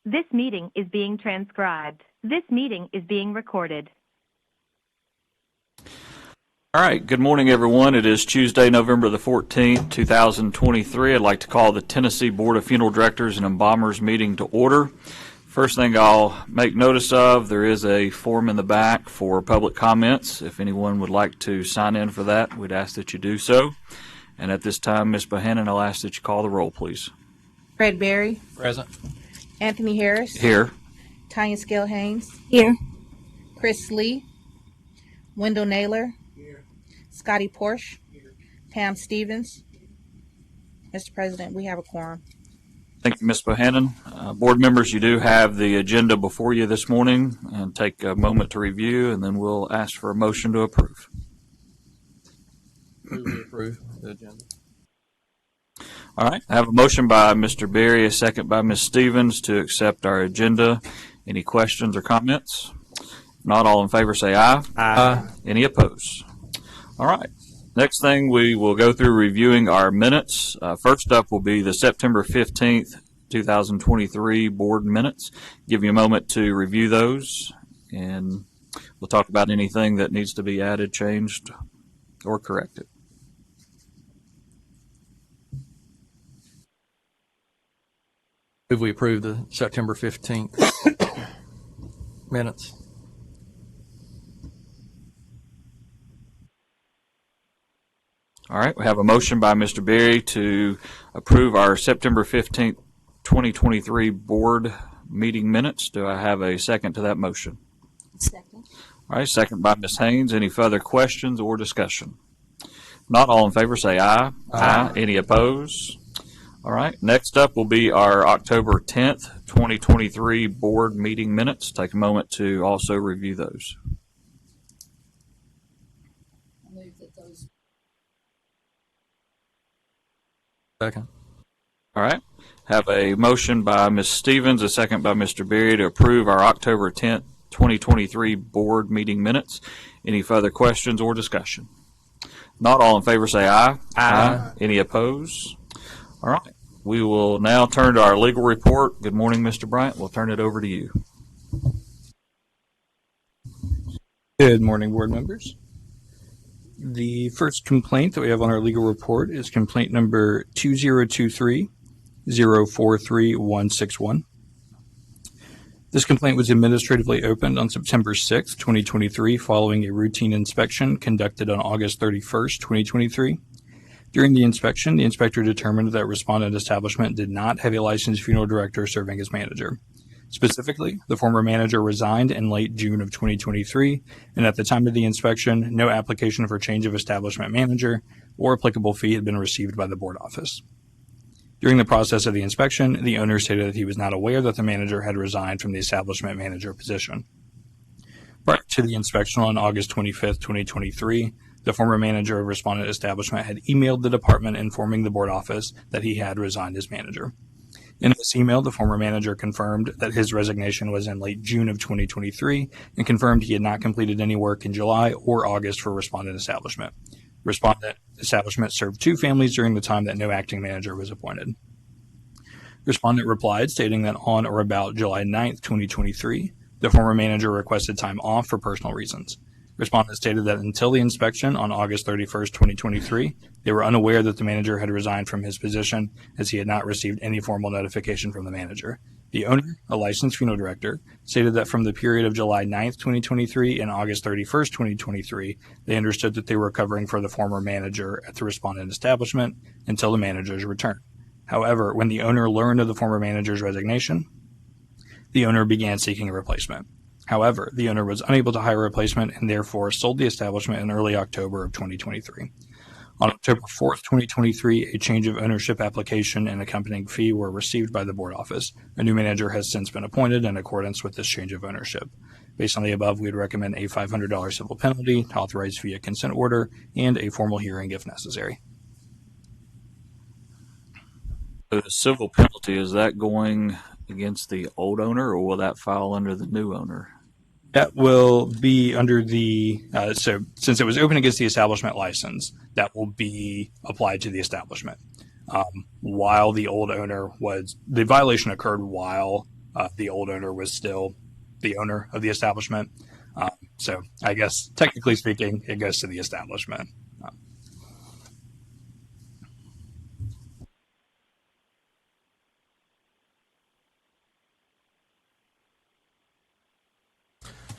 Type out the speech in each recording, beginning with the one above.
This meeting is being transcribed. This meeting is being recorded. All right, good morning, everyone. It is Tuesday, November the 14th, 2023. I'd like to call the Tennessee Board of Funeral Directors and Embalmers meeting to order. First thing I'll make notice of, there is a form in the back for public comments. If anyone would like to sign in for that, we'd ask that you do so. And at this time, Ms. Bohannon, I'll ask that you call the roll, please. Fred Berry. Present. Anthony Harris. Here. Tanya Scale Haynes. Here. Chris Lee. Wendell Naylor. Here. Scotty Porsche. Here. Pam Stevens. Mr. President, we have a quorum. Thank you, Ms. Bohannon. Board members, you do have the agenda before you this morning, and take a moment to review, and then we'll ask for a motion to approve. Move to approve the agenda. All right, I have a motion by Mr. Berry, a second by Ms. Stevens to accept our agenda. Any questions or comments? If not, all in favor say aye. Aye. Any opposed? All right. Next thing, we will go through reviewing our minutes. First up will be the September 15th, 2023 board minutes. Give you a moment to review those, and we'll talk about anything that needs to be added, changed, or corrected. Move we approve the September 15th minutes. All right, we have a motion by Mr. Berry to approve our September 15th, 2023 board meeting minutes. Do I have a second to that motion? Second. All right, second by Ms. Haynes. Any further questions or discussion? Not all in favor say aye. Aye. Any opposed? All right, next up will be our October 10th, 2023 board meeting minutes. Take a moment to also review those. Second. All right, have a motion by Ms. Stevens, a second by Mr. Berry to approve our October 10th, 2023 board meeting minutes. Any further questions or discussion? Not all in favor say aye. Aye. Any opposed? All right. We will now turn to our legal report. Good morning, Mr. Bryant. We'll turn it over to you. Good morning, board members. The first complaint that we have on our legal report is complaint number 2023-043161. This complaint was administratively opened on September 6, 2023, following a routine inspection conducted on August 31st, 2023. During the inspection, the inspector determined that respondent establishment did not have a licensed funeral director serving as manager. Specifically, the former manager resigned in late June of 2023, and at the time of the inspection, no application for change of establishment manager or applicable fee had been received by the board office. During the process of the inspection, the owner stated that he was not aware that the manager had resigned from the establishment manager position. Prior to the inspection on August 25th, 2023, the former manager of respondent establishment had emailed the department informing the board office that he had resigned as manager. In this email, the former manager confirmed that his resignation was in late June of 2023 and confirmed he had not completed any work in July or August for respondent establishment. Respondent establishment served 2 families during the time that no acting manager was appointed. Respondent replied stating that on or about July 9th, 2023, the former manager requested time off for personal reasons. Respondent stated that until the inspection on August 31st, 2023, they were unaware that the manager had resigned from his position as he had not received any formal notification from the manager. The owner, a licensed funeral director, stated that from the period of July 9th, 2023 and August 31st, 2023, they understood that they were covering for the former manager at the respondent establishment until the manager's return. However, when the owner learned of the former manager's resignation, the owner began seeking a replacement. However, the owner was unable to hire a replacement and therefore sold the establishment in early October of 2023. On October 4th, 2023, a change of ownership application and accompanying fee were received by the board office. A new manager has since been appointed in accordance with this change of ownership. Based on the above, we would recommend a $500 civil penalty authorized via consent order and a formal hearing if necessary. The civil penalty, is that going against the old owner, or will that fall under the new owner? That will be under the, so since it was open against the establishment license, that will be applied to the establishment. While the old owner was, the violation occurred while the old owner was still the owner of the establishment. So I guess technically speaking, it goes to the establishment.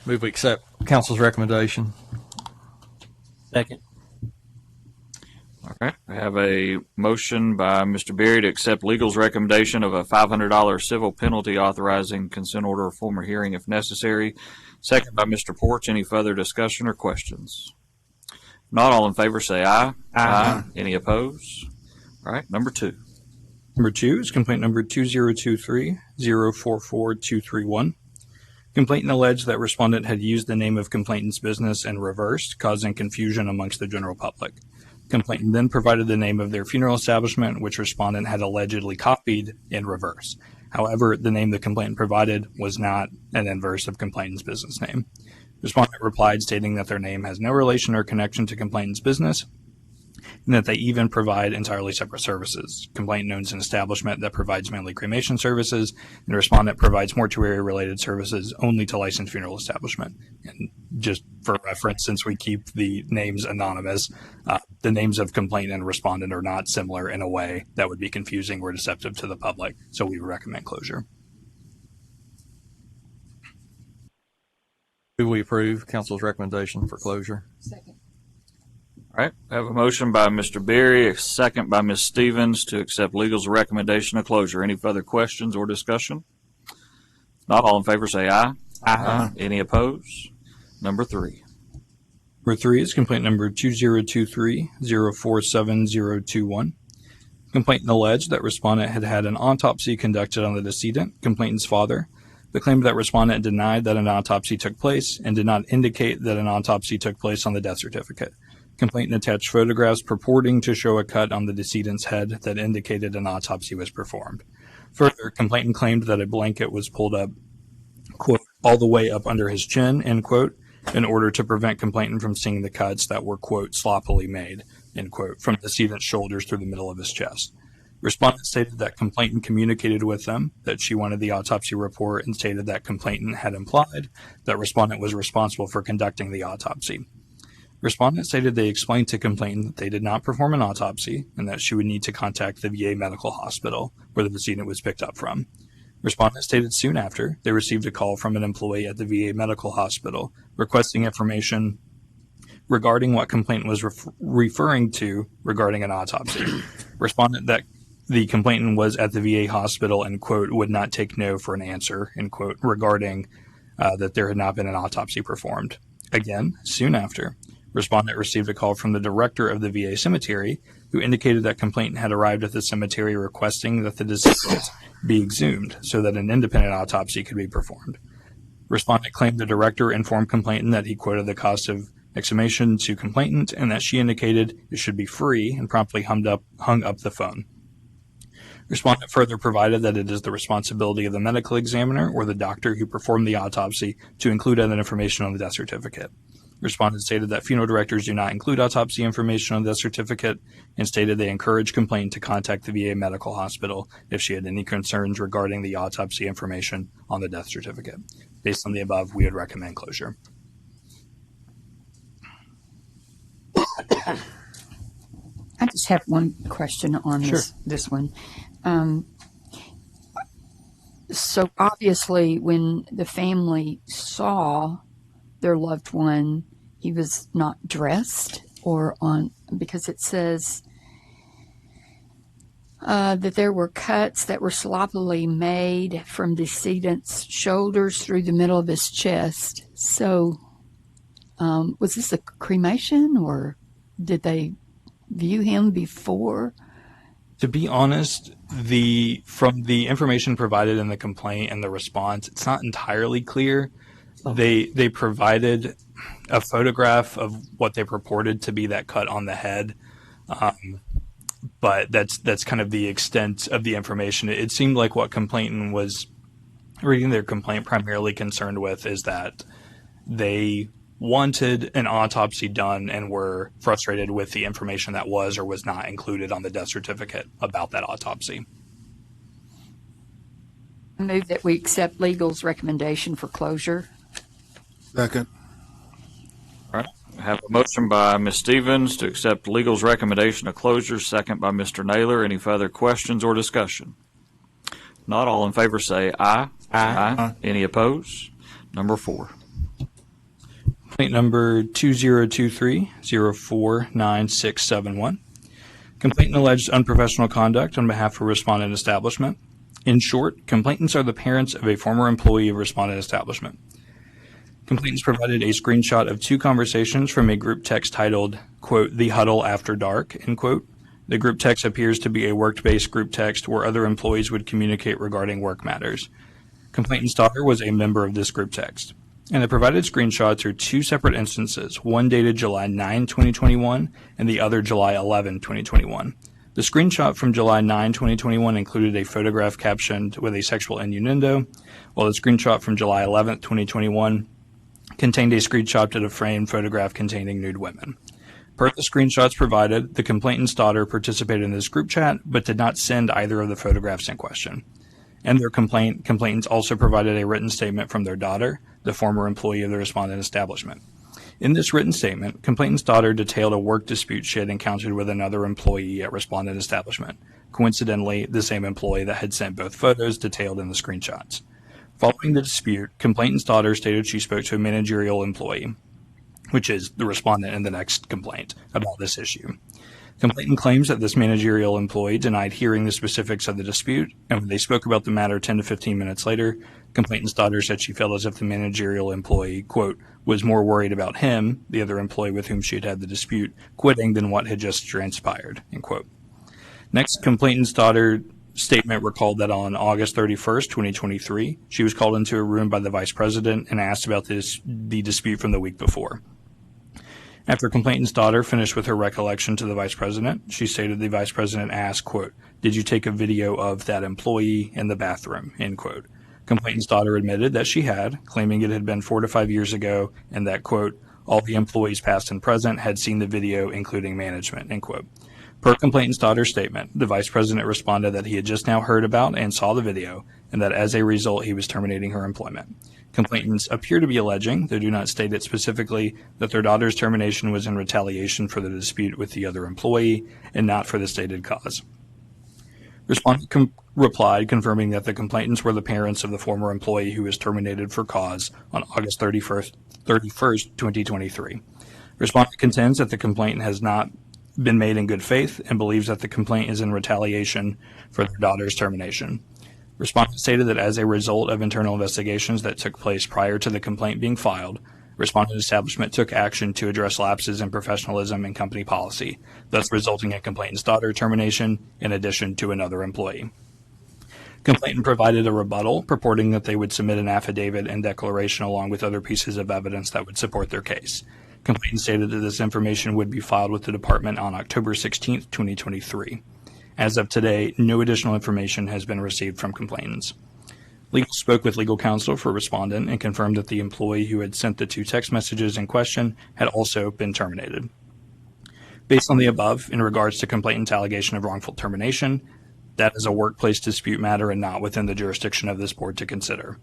Move we accept council's recommendation. Second. All right, we have a motion by Mr. Berry to accept legal's recommendation of a $500 civil penalty authorizing consent order of formal hearing if necessary. Second by Mr. Porch. Any further discussion or questions? Not all in favor say aye. Aye. Any opposed? All right, number 2. Number 2 is complaint number 2023-044231. Complainant alleged that respondent had used the name of complainant's business in reverse, causing confusion amongst the general public. Complainant then provided the name of their funeral establishment, which respondent had allegedly copied in reverse. However, the name the complainant provided was not an inverse of complainant's business name. Respondent replied stating that their name has no relation or connection to complainant's business, and that they even provide entirely separate services. Complainant owns an establishment that provides mainly cremation services, and respondent provides mortuary-related services only to licensed funeral establishment. And just for reference, since we keep the names anonymous, the names of complainant and respondent are not similar in a way that would be confusing or deceptive to the public, so we would recommend closure. Move we approve council's recommendation for closure. Second. All right, I have a motion by Mr. Berry, a second by Ms. Stevens to accept legal's recommendation of closure. Any further questions or discussion? Not all in favor say aye. Aye. Any opposed? Number 3. Number 3 is complaint number 2023-047021. Complainant alleged that respondent had had an autopsy conducted on the decedent, complainant's father, but claimed that respondent denied that an autopsy took place and did not indicate that an autopsy took place on the death certificate. Complainant attached photographs purporting to show a cut on the decedent's head that indicated an autopsy was performed. Further, complainant claimed that a blanket was pulled up, quote, all the way up under his chin, end quote, in order to prevent complainant from seeing the cuts that were, quote, sloppily made, end quote, from the decedent's shoulders through the middle of his chest. Respondent stated that complainant communicated with them that she wanted the autopsy report and stated that complainant had implied that respondent was responsible for conducting the autopsy. Respondent stated they explained to complainant that they did not perform an autopsy and that she would need to contact the VA medical hospital where the decedent was picked up from. Respondent stated soon after they received a call from an employee at the VA medical hospital requesting information regarding what complainant was referring to regarding an autopsy. Respondent that the complainant was at the VA hospital and, quote, would not take no for an answer, end quote, regarding that there had not been an autopsy performed. Again, soon after, respondent received a call from the director of the VA cemetery who indicated that complainant had arrived at the cemetery requesting that the deceased be exhumed so that an independent autopsy could be performed. Respondent claimed the director informed complainant that he quoted the cost of exhumation to complainant and that she indicated it should be free and promptly hung up the phone. Respondent further provided that it is the responsibility of the medical examiner or the doctor who performed the autopsy to include that information on the death certificate. Respondent stated that funeral directors do not include autopsy information on the death certificate and stated they encourage complainant to contact the VA medical hospital if she had any concerns regarding the autopsy information on the death certificate. Based on the above, we would recommend closure. I just have one question on this one. So obviously when the family saw their loved one, he was not dressed because it says that there were cuts that were sloppily made from decedent's shoulders through the middle of his chest. So was this a cremation or did they view him before? To be honest, from the information provided in the complaint and the response, it's not entirely clear. They provided a photograph of what they purported to be that cut on the head, but that's kind of the extent of the information. It seemed like what complainant was reading their complaint primarily concerned with is that they wanted an autopsy done and were frustrated with the information that was or was not included on the death certificate about that autopsy. I move that we accept legal's recommendation for closure. Second. All right. I have a motion by Ms. Stevens to accept legal's recommendation of closure, second by Mr. Naylor. Any further questions or discussion? Not all in favor say aye. Aye. Any opposed? Number 4. Complaint number 2023-049671. Complainant alleged unprofessional conduct on behalf of respondent establishment. In short, complainants are the parents of a former employee of respondent establishment. Complainants provided a screenshot of 2 conversations from a group text titled, quote, "The Huddle After Dark," end quote. The group text appears to be a work-based group text where other employees would communicate regarding work matters. Complainant's daughter was a member of this group text. And the provided screenshots are 2 separate instances, one dated July 9, 2021, and the other July 11, 2021. The screenshot from July 9, 2021 included a photograph captioned with a sexual innuendo, while the screenshot from July 11, 2021 contained a screenshot of a framed photograph containing nude women. Per the screenshots provided, the complainant's daughter participated in this group chat, but did not send either of the photographs in question. In their complainants also provided a written statement from their daughter, the former employee of the respondent establishment. In this written statement, complainant's daughter detailed a work dispute she had encountered with another employee at respondent establishment, coincidentally the same employee that had sent both photos detailed in the screenshots. Following the dispute, complainant's daughter stated she spoke to a managerial employee, which is the respondent in the next complaint, about this issue. Complainant claims that this managerial employee denied hearing the specifics of the dispute, and when they spoke about the matter 10 to 15 minutes later, complainant's daughter said she felt as if the managerial employee, quote, was more worried about him, the other employee with whom she had had the dispute, quitting than what had just transpired, end quote. Next, complainant's daughter statement recalled that on August 31st, 2023, she was called into a room by the vice president and asked about the dispute from the week before. After complainant's daughter finished with her recollection to the vice president, she stated the vice president asked, quote, "Did you take a video of that employee in the bathroom?" End quote. Complainant's daughter admitted that she had, claiming it had been 4 to 5 years ago, and that, quote, "all the employees past and present had seen the video, including management," end quote. Per complainant's daughter's statement, the vice president responded that he had just now heard about and saw the video, and that as a result he was terminating her employment. Complainants appear to be alleging, though do not state it specifically, that their daughter's termination was in retaliation for the dispute with the other employee and not for the stated cause. Respondent replied confirming that the complainants were the parents of the former employee who was terminated for cause on August 31st, 2023. Respondent contends that the complaint has not been made in good faith and believes that the complaint is in retaliation for their daughter's termination. Respondent stated that as a result of internal investigations that took place prior to the complaint being filed, respondent establishment took action to address lapses in professionalism and company policy, thus resulting in complainant's daughter termination in addition to another employee. Complainant provided a rebuttal purporting that they would submit an affidavit and declaration along with other pieces of evidence that would support their case. Complainant stated that this information would be filed with the department on October 16, 2023. As of today, no additional information has been received from complainants. Legal spoke with legal counsel for respondent and confirmed that the employee who had sent the 2 text messages in question had also been terminated. Based on the above, in regards to complainant's allegation of wrongful termination, that is a workplace dispute matter and not within the jurisdiction of this board to consider.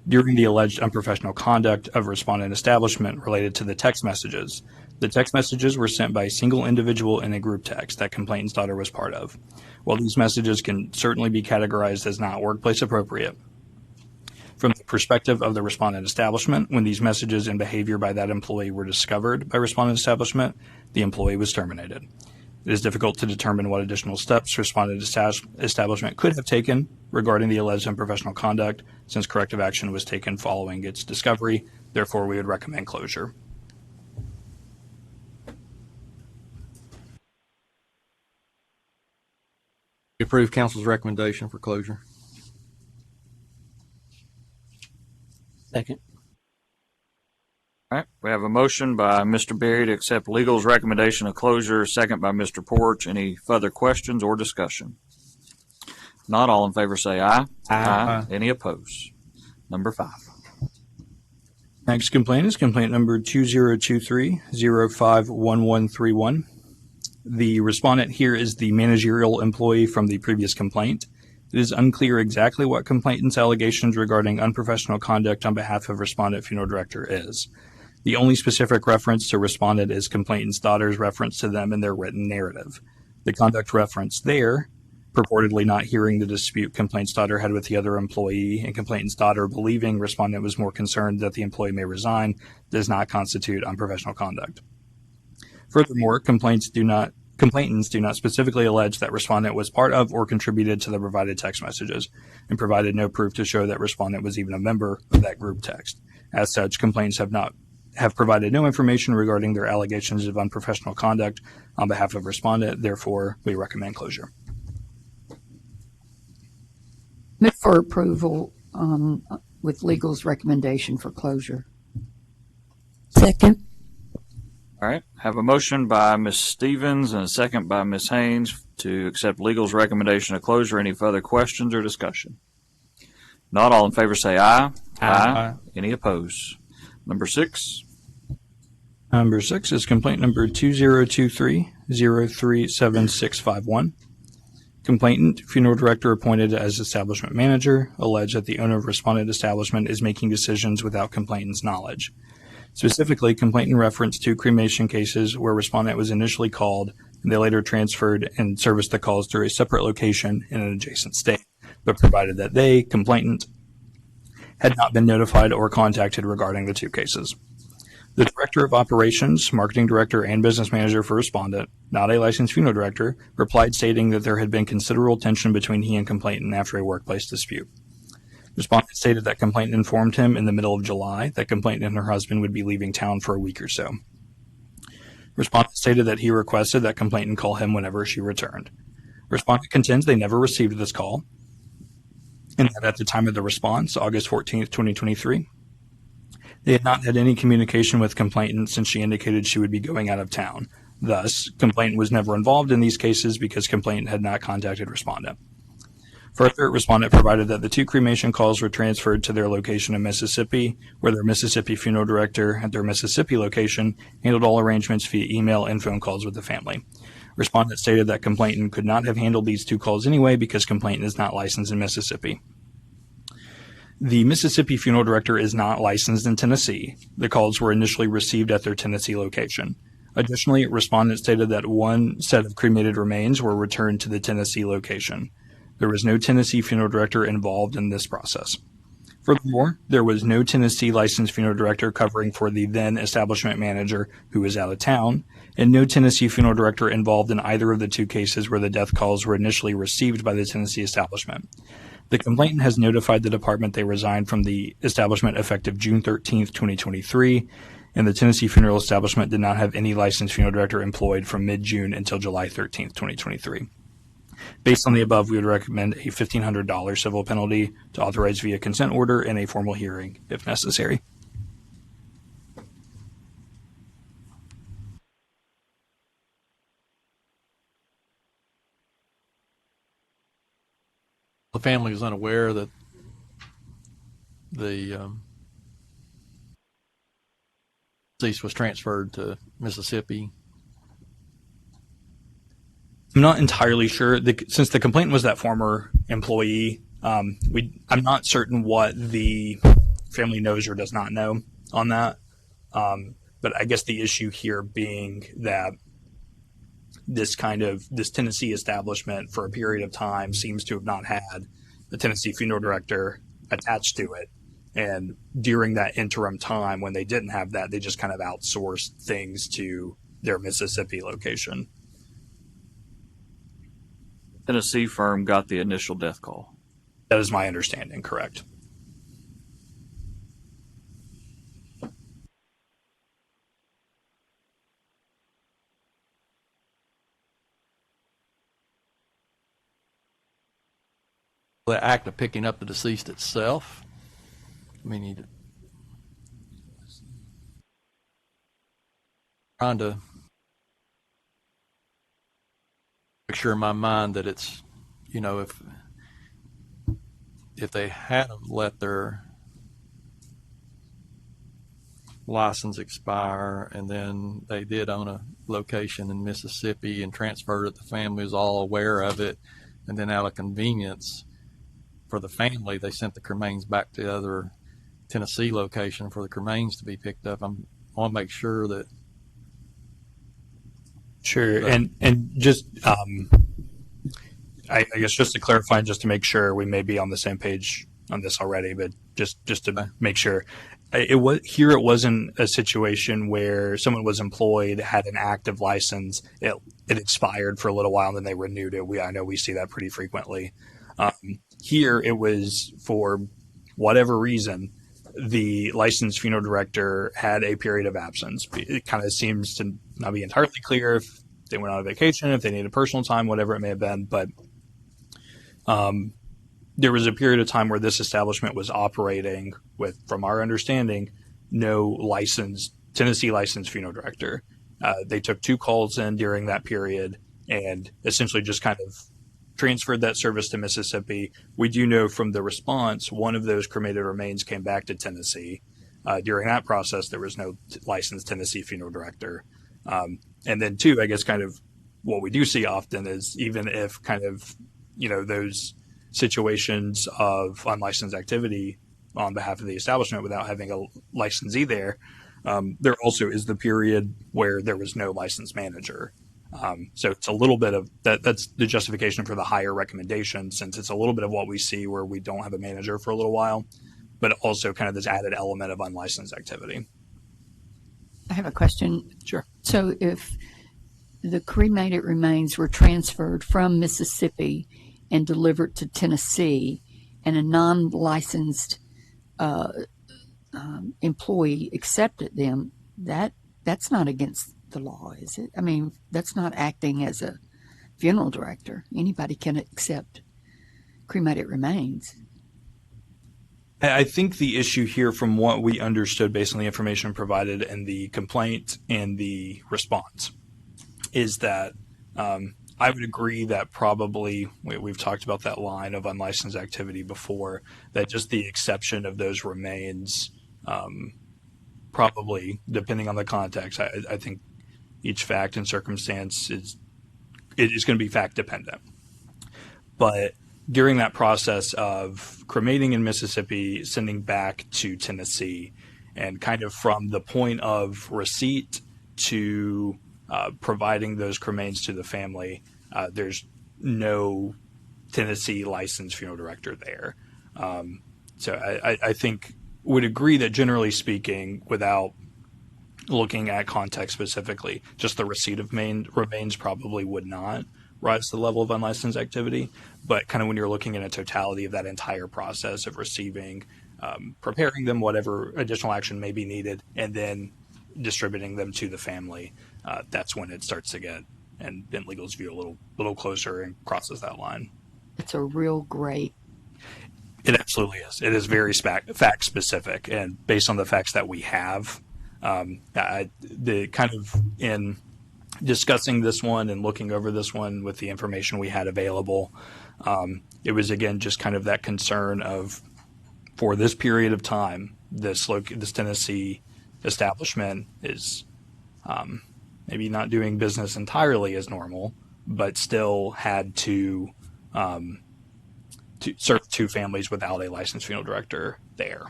During the alleged unprofessional conduct of respondent establishment related to the text messages, the text messages were sent by a single individual in a group text that complainant's daughter was part of. While these messages can certainly be categorized as not workplace appropriate, from the perspective of the respondent establishment, when these messages and behavior by that employee were discovered by respondent establishment, the employee was terminated. It is difficult to determine what additional steps respondent establishment could have taken regarding the alleged unprofessional conduct, since corrective action was taken following its discovery. Therefore, we would recommend closure. Approve council's recommendation for closure. Second. All right, we have a motion by Mr. Berry to accept legal's recommendation of closure, second by Mr. Porch. Any further questions or discussion? Not all in favor say aye. Aye. Any opposed? Number 5. Next complaint is complaint number 2023-051131. The respondent here is the managerial employee from the previous complaint. It is unclear exactly what complainant's allegations regarding unprofessional conduct on behalf of respondent funeral director is. The only specific reference to respondent is complainant's daughter's reference to them in their written narrative. The conduct reference there, purportedly not hearing the dispute complainant's daughter had with the other employee and complainant's daughter believing respondent was more concerned that the employee may resign, does not constitute unprofessional conduct. Furthermore, complainants do not specifically allege that respondent was part of or contributed to the provided text messages and provided no proof to show that respondent was even a member of that group text. As such, complainants have provided no information regarding their allegations of unprofessional conduct on behalf of respondent. Therefore, we recommend closure. Move for approval with legal's recommendation for closure. Second. All right. Have a motion by Ms. Stevens and a second by Ms. Haynes to accept legal's recommendation of closure. Any further questions or discussion? Not all in favor say aye. Aye. Any opposed? Number 6. Number 6 is complaint number 2023-037651. Complainant, funeral director appointed as establishment manager, allege that the owner of respondent establishment is making decisions without complainant's knowledge. Specifically, complainant referenced 2 cremation cases where respondent was initially called and they later transferred and serviced the calls through a separate location in an adjacent state, but provided that they, complainant, had not been notified or contacted regarding the 2 cases. The director of operations, marketing director, and business manager for respondent, not a licensed funeral director, replied stating that there had been considerable tension between he and complainant after a workplace dispute. Respondent stated that complainant informed him in the middle of July that complainant and her husband would be leaving town for a week or so. Respondent stated that he requested that complainant call him whenever she returned. Respondent contends they never received this call, and that at the time of the response, August 14th, 2023, they had not had any communication with complainant since she indicated she would be going out of town. Thus, complainant was never involved in these cases because complainant had not contacted respondent. Further, respondent provided that the 2 cremation calls were transferred to their location in Mississippi, where their Mississippi funeral director at their Mississippi location handled all arrangements via email and phone calls with the family. Respondent stated that complainant could not have handled these 2 calls anyway because complainant is not licensed in Mississippi. The Mississippi funeral director is not licensed in Tennessee. The calls were initially received at their Tennessee location. Additionally, respondent stated that 1 set of cremated remains were returned to the Tennessee location. There was no Tennessee funeral director involved in this process. Furthermore, there was no Tennessee licensed funeral director covering for the then establishment manager who was out of town, and no Tennessee funeral director involved in either of the 2 cases where the death calls were initially received by the Tennessee establishment. The complainant has notified the department they resigned from the establishment effective June 13th, 2023, and the Tennessee funeral establishment did not have any licensed funeral director employed from mid-June until July 13th, 2023. Based on the above, we would recommend a $1,500 civil penalty to authorize via consent order and a formal hearing if necessary. The family is unaware that the deceased was transferred to Mississippi. I'm not entirely sure. Since the complainant was that former employee, I'm not certain what the family knows or does not know on that. But I guess the issue here being that this Tennessee establishment for a period of time seems to have not had the Tennessee funeral director attached to it. And during that interim time when they didn't have that, they just kind of outsourced things to their Mississippi location. Tennessee firm got the initial death call. That is my understanding, correct? The act of picking up the deceased itself, I mean, trying to picture in my mind that it's, if they hadn't let their license expire and then they did own a location in Mississippi and transferred it, the family was all aware of it, and then out of convenience for the family, they sent the cremains back to the other Tennessee location for the cremains to be picked up. I want to make sure that. Sure, and just I guess just to clarify, just to make sure we may be on the same page on this already, but just to make sure, it wasn't a situation where someone was employed, had an active license, it expired for a little while, and then they renewed it. I know we see that pretty frequently. Here, it was for whatever reason, the licensed funeral director had a period of absence. It kind of seems to not be entirely clear if they went on a vacation, if they needed personal time, whatever it may have been. But there was a period of time where this establishment was operating with, from our understanding, no Tennessee licensed funeral director. They took 2 calls in during that period and essentially just kind of transferred that service to Mississippi. We do know from the response, one of those cremated remains came back to Tennessee. During that process, there was no licensed Tennessee funeral director. And then 2, I guess kind of what we do see often is even if kind of, those situations of unlicensed activity on behalf of the establishment without having a licensee there, there also is the period where there was no licensed manager. So it's a little bit of that. That's the justification for the higher recommendation, since it's a little bit of what we see where we don't have a manager for a little while, but also kind of this added element of unlicensed activity. I have a question. Sure. So if the cremated remains were transferred from Mississippi and delivered to Tennessee, and a non-licensed employee accepted them, that's not against the law, is it? I mean, that's not acting as a funeral director. Anybody can accept cremated remains. I think the issue here, from what we understood based on the information provided in the complaint and the response, is that I would agree that probably we've talked about that line of unlicensed activity before, that just the exception of those remains, probably, depending on the context, I think each fact and circumstance is going to be fact dependent. But during that process of cremating in Mississippi, sending back to Tennessee, and kind of from the point of receipt to providing those cremains to the family, there's no Tennessee licensed funeral director there. So I think would agree that generally speaking, without looking at context specifically, just the receipt of remains probably would not rise to the level of unlicensed activity. But kind of when you're looking at a totality of that entire process of receiving, preparing them, whatever additional action may be needed, and then distributing them to the family, that's when it starts to get, and in legal's view, a little closer and crosses that line. It's a real great. It absolutely is. It is very fact specific, and based on the facts that we have, the kind of in discussing this one and looking over this one with the information we had available, it was again just kind of that concern of, for this period of time, this Tennessee establishment is maybe not doing business entirely as normal, but still had to serve 2 families without a licensed funeral director there.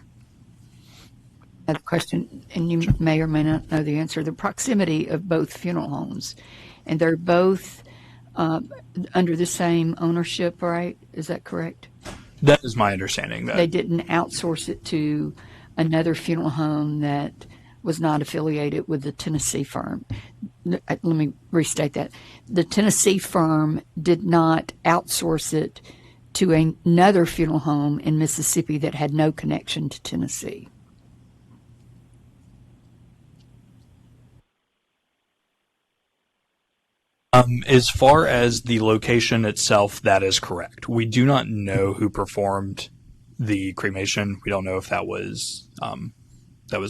I have a question, and you may or may not know the answer. The proximity of both funeral homes, and they're both under the same ownership, right? Is that correct? That is my understanding. That they didn't outsource it to another funeral home that was not affiliated with the Tennessee firm. Let me restate that. The Tennessee firm did not outsource it to another funeral home in Mississippi that had no connection to Tennessee. As far as the location itself, that is correct. We do not know who performed the cremation. We don't know if that was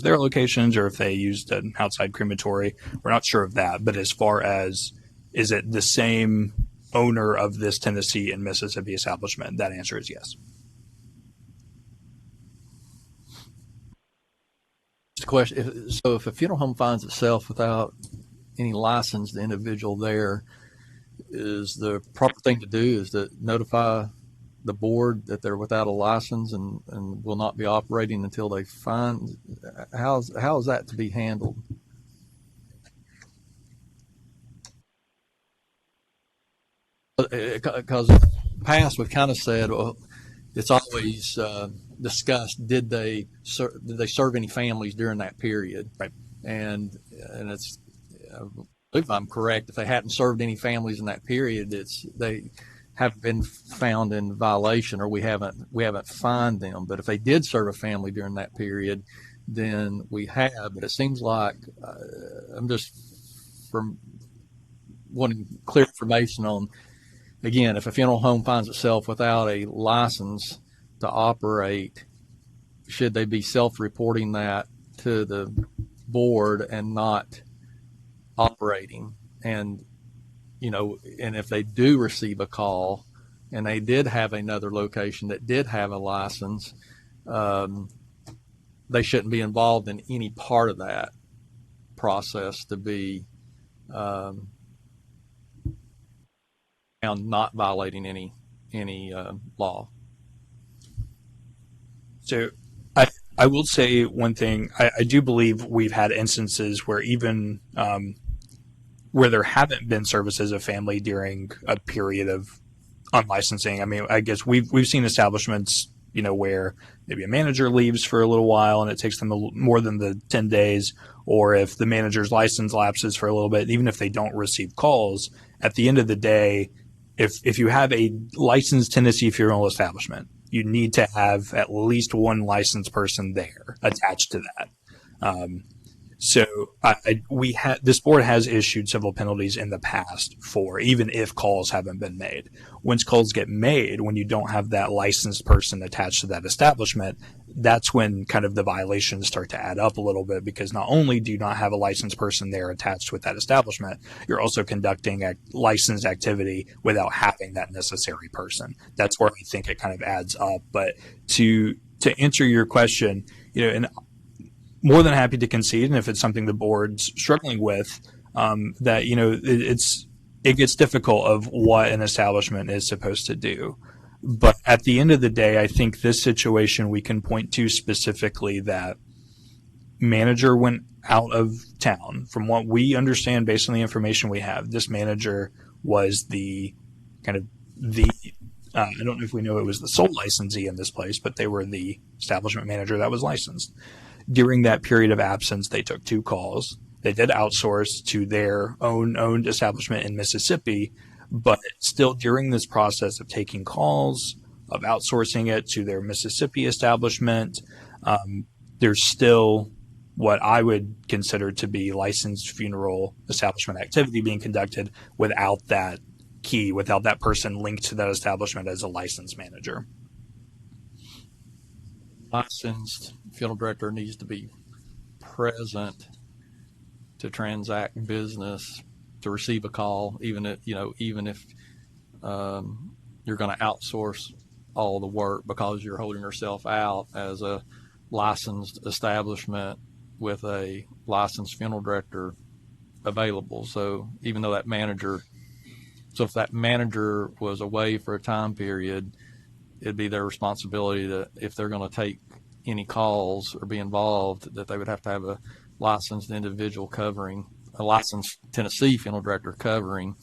their locations or if they used an outside crematory. We're not sure of that. But as far as, is it the same owner of this Tennessee and Mississippi establishment, that answer is yes. Just a question. So if a funeral home finds itself without any licensed individual there, is the proper thing to do is to notify the board that they're without a license and will not be operating until they find, how is that to be handled? Because past we've kind of said, well, it's always discussed, did they serve any families during that period? Right. And it's, if I'm correct, if they hadn't served any families in that period, they have been found in violation, or we haven't fined them. But if they did serve a family during that period, then we have. But it seems like I'm just from wanting clear information on, again, if a funeral home finds itself without a license to operate, should they be self-reporting that to the board and not operating? And, and if they do receive a call and they did have another location that did have a license, they shouldn't be involved in any part of that process to be found not violating any law. So I will say one thing. I do believe we've had instances where even where there haven't been services of family during a period of unlicensing. I mean, I guess we've seen establishments, where maybe a manager leaves for a little while and it takes them more than the 10 days, or if the manager's license lapses for a little bit, even if they don't receive calls, at the end of the day, if you have a licensed Tennessee funeral establishment, you need to have at least one licensed person there attached to that. So this board has issued civil penalties in the past for even if calls haven't been made. Once calls get made, when you don't have that licensed person attached to that establishment, that's when kind of the violations start to add up a little bit, because not only do you not have a licensed person there attached with that establishment, you're also conducting a licensed activity without having that necessary person. That's where I think it kind of adds up. But to answer your question, and more than happy to concede, and if it's something the board's struggling with, that it gets difficult of what an establishment is supposed to do. But at the end of the day, I think this situation we can point to specifically that manager went out of town. From what we understand, based on the information we have, this manager was I don't know if we know it was the sole licensee in this place, but they were the establishment manager that was licensed. During that period of absence, they took 2 calls. They did outsource to their owned establishment in Mississippi, but still during this process of taking calls, of outsourcing it to their Mississippi establishment, there's still what I would consider to be licensed funeral establishment activity being conducted without that key, without that person linked to that establishment as a licensed manager. Licensed funeral director needs to be present to transact business, to receive a call, even if you're going to outsource all the work, because you're holding yourself out as a licensed establishment with a licensed funeral director available. So even though if that manager was away for a time period, it'd be their responsibility to, if they're going to take any calls or be involved, that they would have to have a licensed individual covering, a licensed Tennessee funeral director covering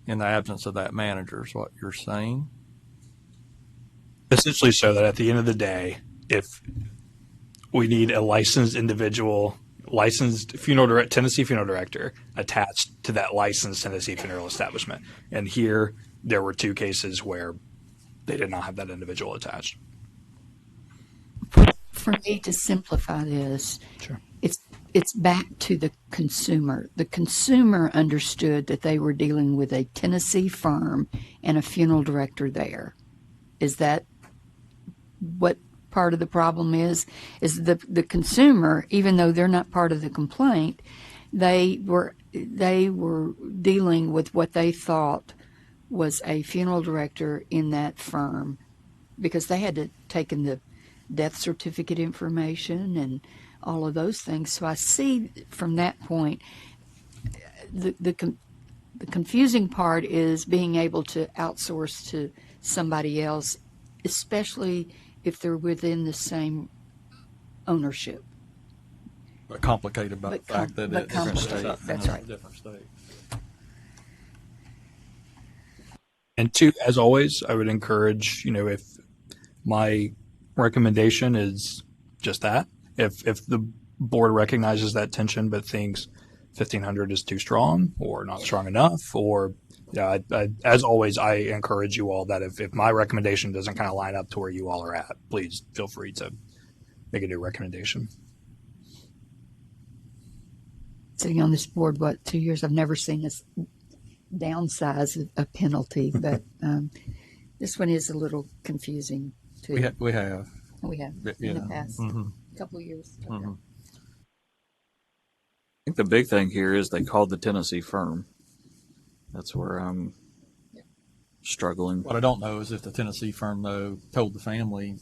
in the absence of that manager, is what you're saying? Essentially, so that at the end of the day, if we need a licensed individual, licensed Tennessee funeral director attached to that licensed Tennessee funeral establishment. And here, there were 2 cases where they did not have that individual attached. For me to simplify this, Sure. It's back to the consumer. The consumer understood that they were dealing with a Tennessee firm and a funeral director there. Is that what part of the problem is? Is the consumer, even though they're not part of the complaint, they were dealing with what they thought was a funeral director in that firm, because they had to take in the death certificate information and all of those things. So I see from that point, the confusing part is being able to outsource to somebody else especially if they're within the same ownership. But complicated by the But fact that but it's complicated, that's in a right. different state. And two, as always, I would encourage, if my recommendation is just that, if the board recognizes that tension but thinks 1,500 is too strong or not strong enough, or as always, I encourage you all that if my recommendation doesn't kind of line up to where you all are at, please feel free to make a new recommendation. Sitting on this board, 2 years, I've never seen us downsize a penalty, but this one is a little confusing too. We have. We have But, in the yeah. past Mhm. couple of years. Mhm. I think the big thing here is they called the Tennessee firm. That's where I'm struggling. What I don't know is if the Tennessee firm though told the family,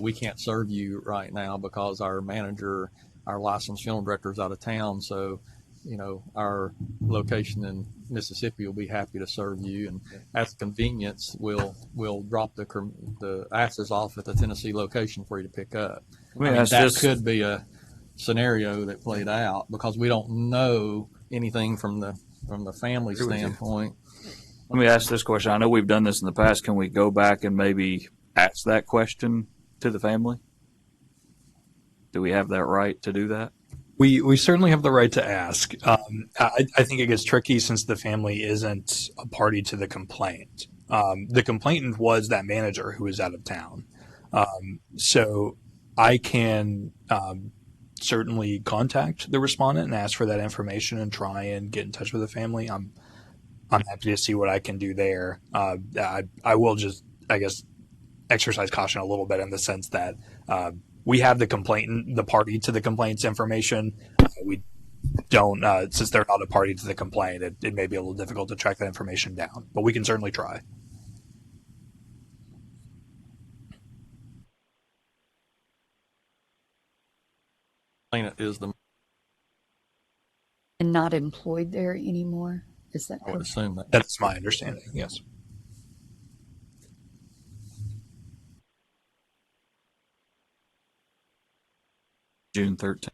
we can't serve you right now because our manager, our licensed funeral director is out of town. So, our location in Mississippi will be happy to serve you, and at convenience, we'll drop the asses off at the Tennessee location for you to pick up. That could be a scenario that played out because we don't know anything from the family Agree with you. standpoint. Let me ask this question. I know we've done this in the past. Can we go back and maybe ask that question to the family? Do we have that right to do that? We certainly have the right to ask. I think it gets tricky since the family isn't a party to the complaint. The complainant was that manager who was out of town. So I can certainly contact the respondent and ask for that information and try and get in touch with the family. I'm happy to see what I can do there. I will just, I guess, exercise caution a little bit in the sense that we have the complainant, the party to the complaint's information. We don't, since they're not a party to the complaint, it may be a little difficult to track that information down, but we can certainly try. Complainant is the, And not employed there anymore. Is that I would correct? assume that. That's my understanding, yes. June 13th.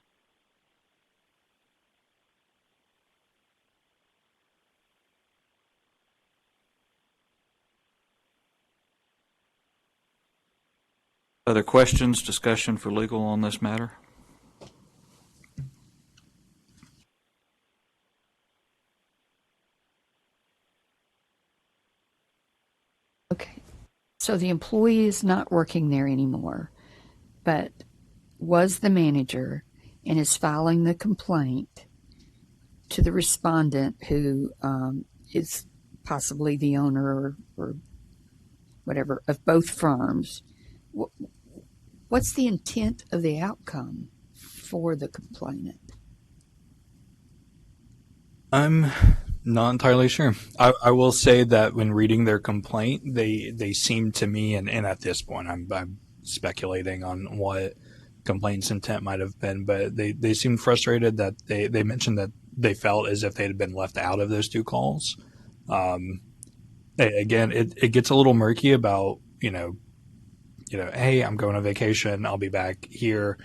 Other questions, discussion for legal on this matter? Okay. So the employee is not working there anymore, but was the manager and is filing the complaint to the respondent who is possibly the owner or whatever of both firms. What's the intent of the outcome for the complainant? I'm not entirely sure. I will say that when reading their complaint, they seem to me, and at this point, I'm speculating on what complaint's intent might have been, but they seemed frustrated that they mentioned that they felt as if they had been left out of those two calls. Again, it gets a little murky about, hey, I'm going on vacation. I'll be back here.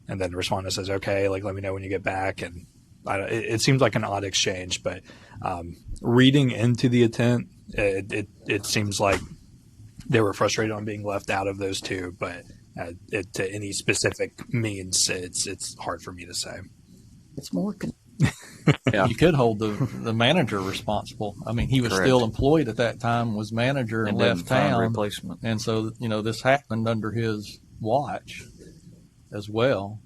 And then the respondent says, okay, let me know when you get back. And it seems like an odd exchange, but reading into the intent, it seems like they were frustrated on being left out of those two, but to any specific means, it's hard for me to say. It's more Yeah. You could hold the manager responsible. I mean, he was Correct. still employed at that time, was manager and didn't left find a town. replacement. And so, this happened under his watch as well.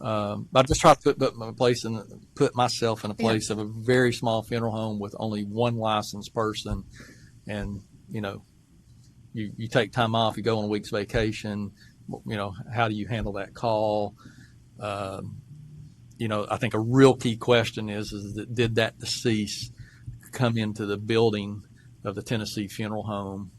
I just try to put myself in a place of a very small funeral home with only one licensed person. And, you take time off, you go on a week's vacation, how do you handle that call? I think a real key question is that did that deceased come into the building of the Tennessee Funeral Home,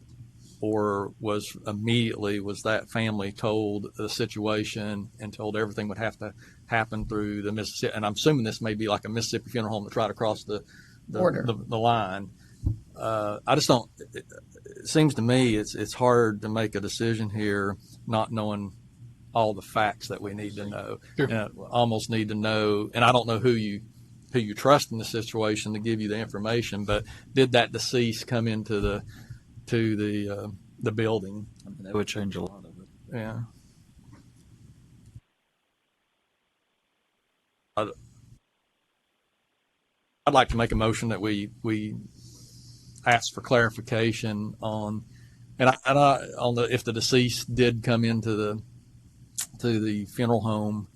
or was that family told the situation and told everything would have to happen through the Mississippi? And I'm assuming this may be like a Mississippi funeral home that's right across the border. The line. I just don't. it seems to me it's hard to make a decision here not knowing all the facts that we need to know. Sure. Almost need to know, and I don't know who you trust in the situation to give you the information, but did that deceased come into the building? I mean, that would change a lot of it. Yeah. I'd like to make a motion that we ask for clarification on, if the deceased did come into the funeral home,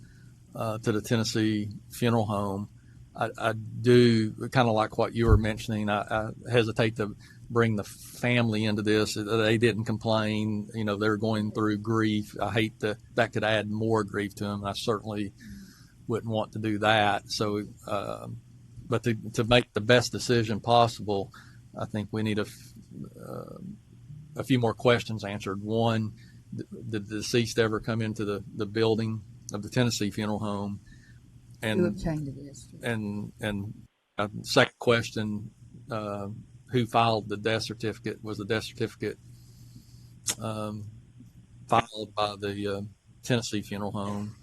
to the Tennessee funeral home. I do kind of like what you were mentioning. I hesitate to bring the family into this. They didn't complain. You know, they're going through grief. I hate that could add more grief to them. I certainly wouldn't want to do that. So, but to make the best decision possible, I think we need a few more questions answered. One, did the deceased ever come into the building of the Tennessee funeral home? Who obtained the district? And second question, who filed the death certificate? Was the death certificate filed by the Tennessee funeral home?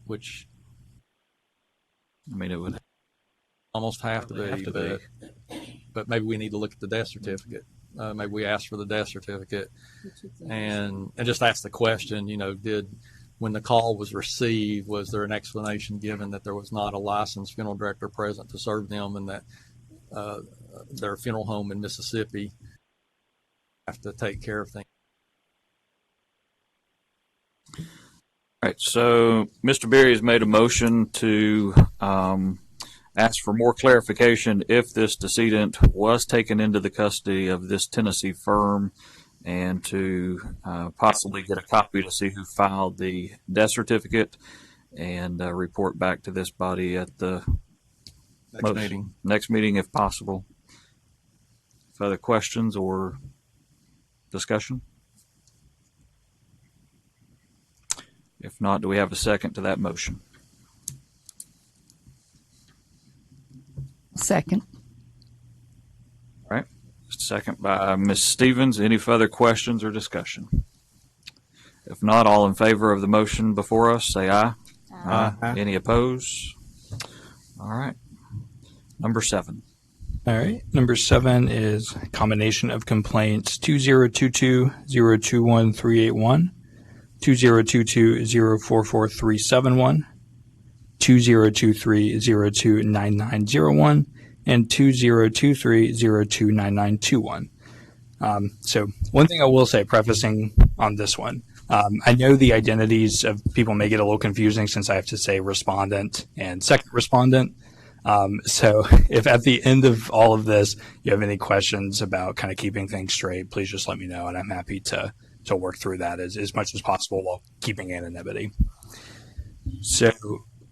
Which, I mean, it would almost have to be. But maybe we need to look at the death certificate. Maybe we ask for the death certificate and just ask the question, you know, when the call was received, was there an explanation given that there was not a licensed funeral director present to serve them, and that their funeral home in Mississippi have to take care of things? All right. So Mr. Berry has made a motion to ask for more clarification if this decedent was taken into the custody of this Tennessee firm, and to possibly get a copy to see who filed the death certificate, and report back to this body at the next meeting if possible. Further questions or discussion? If not, do we have a second to that motion? Second. All right. Second by Ms. Stevens. Any further questions or discussion? If not, all in favor of the motion before us, say aye. Aye. Any opposed? All right. Number 7. All right. Number 7 is a combination of complaints 2022-021-381, 2022-044-371, 2023-02-9901, and 2023-02-9921. So one thing I will say, prefacing on this one, I know the identities of people may get a little confusing since I have to say respondent and second respondent. So if at the end of all of this you have any questions about kind of keeping things straight, please just let me know, and I'm happy to work through that as much as possible while keeping anonymity. So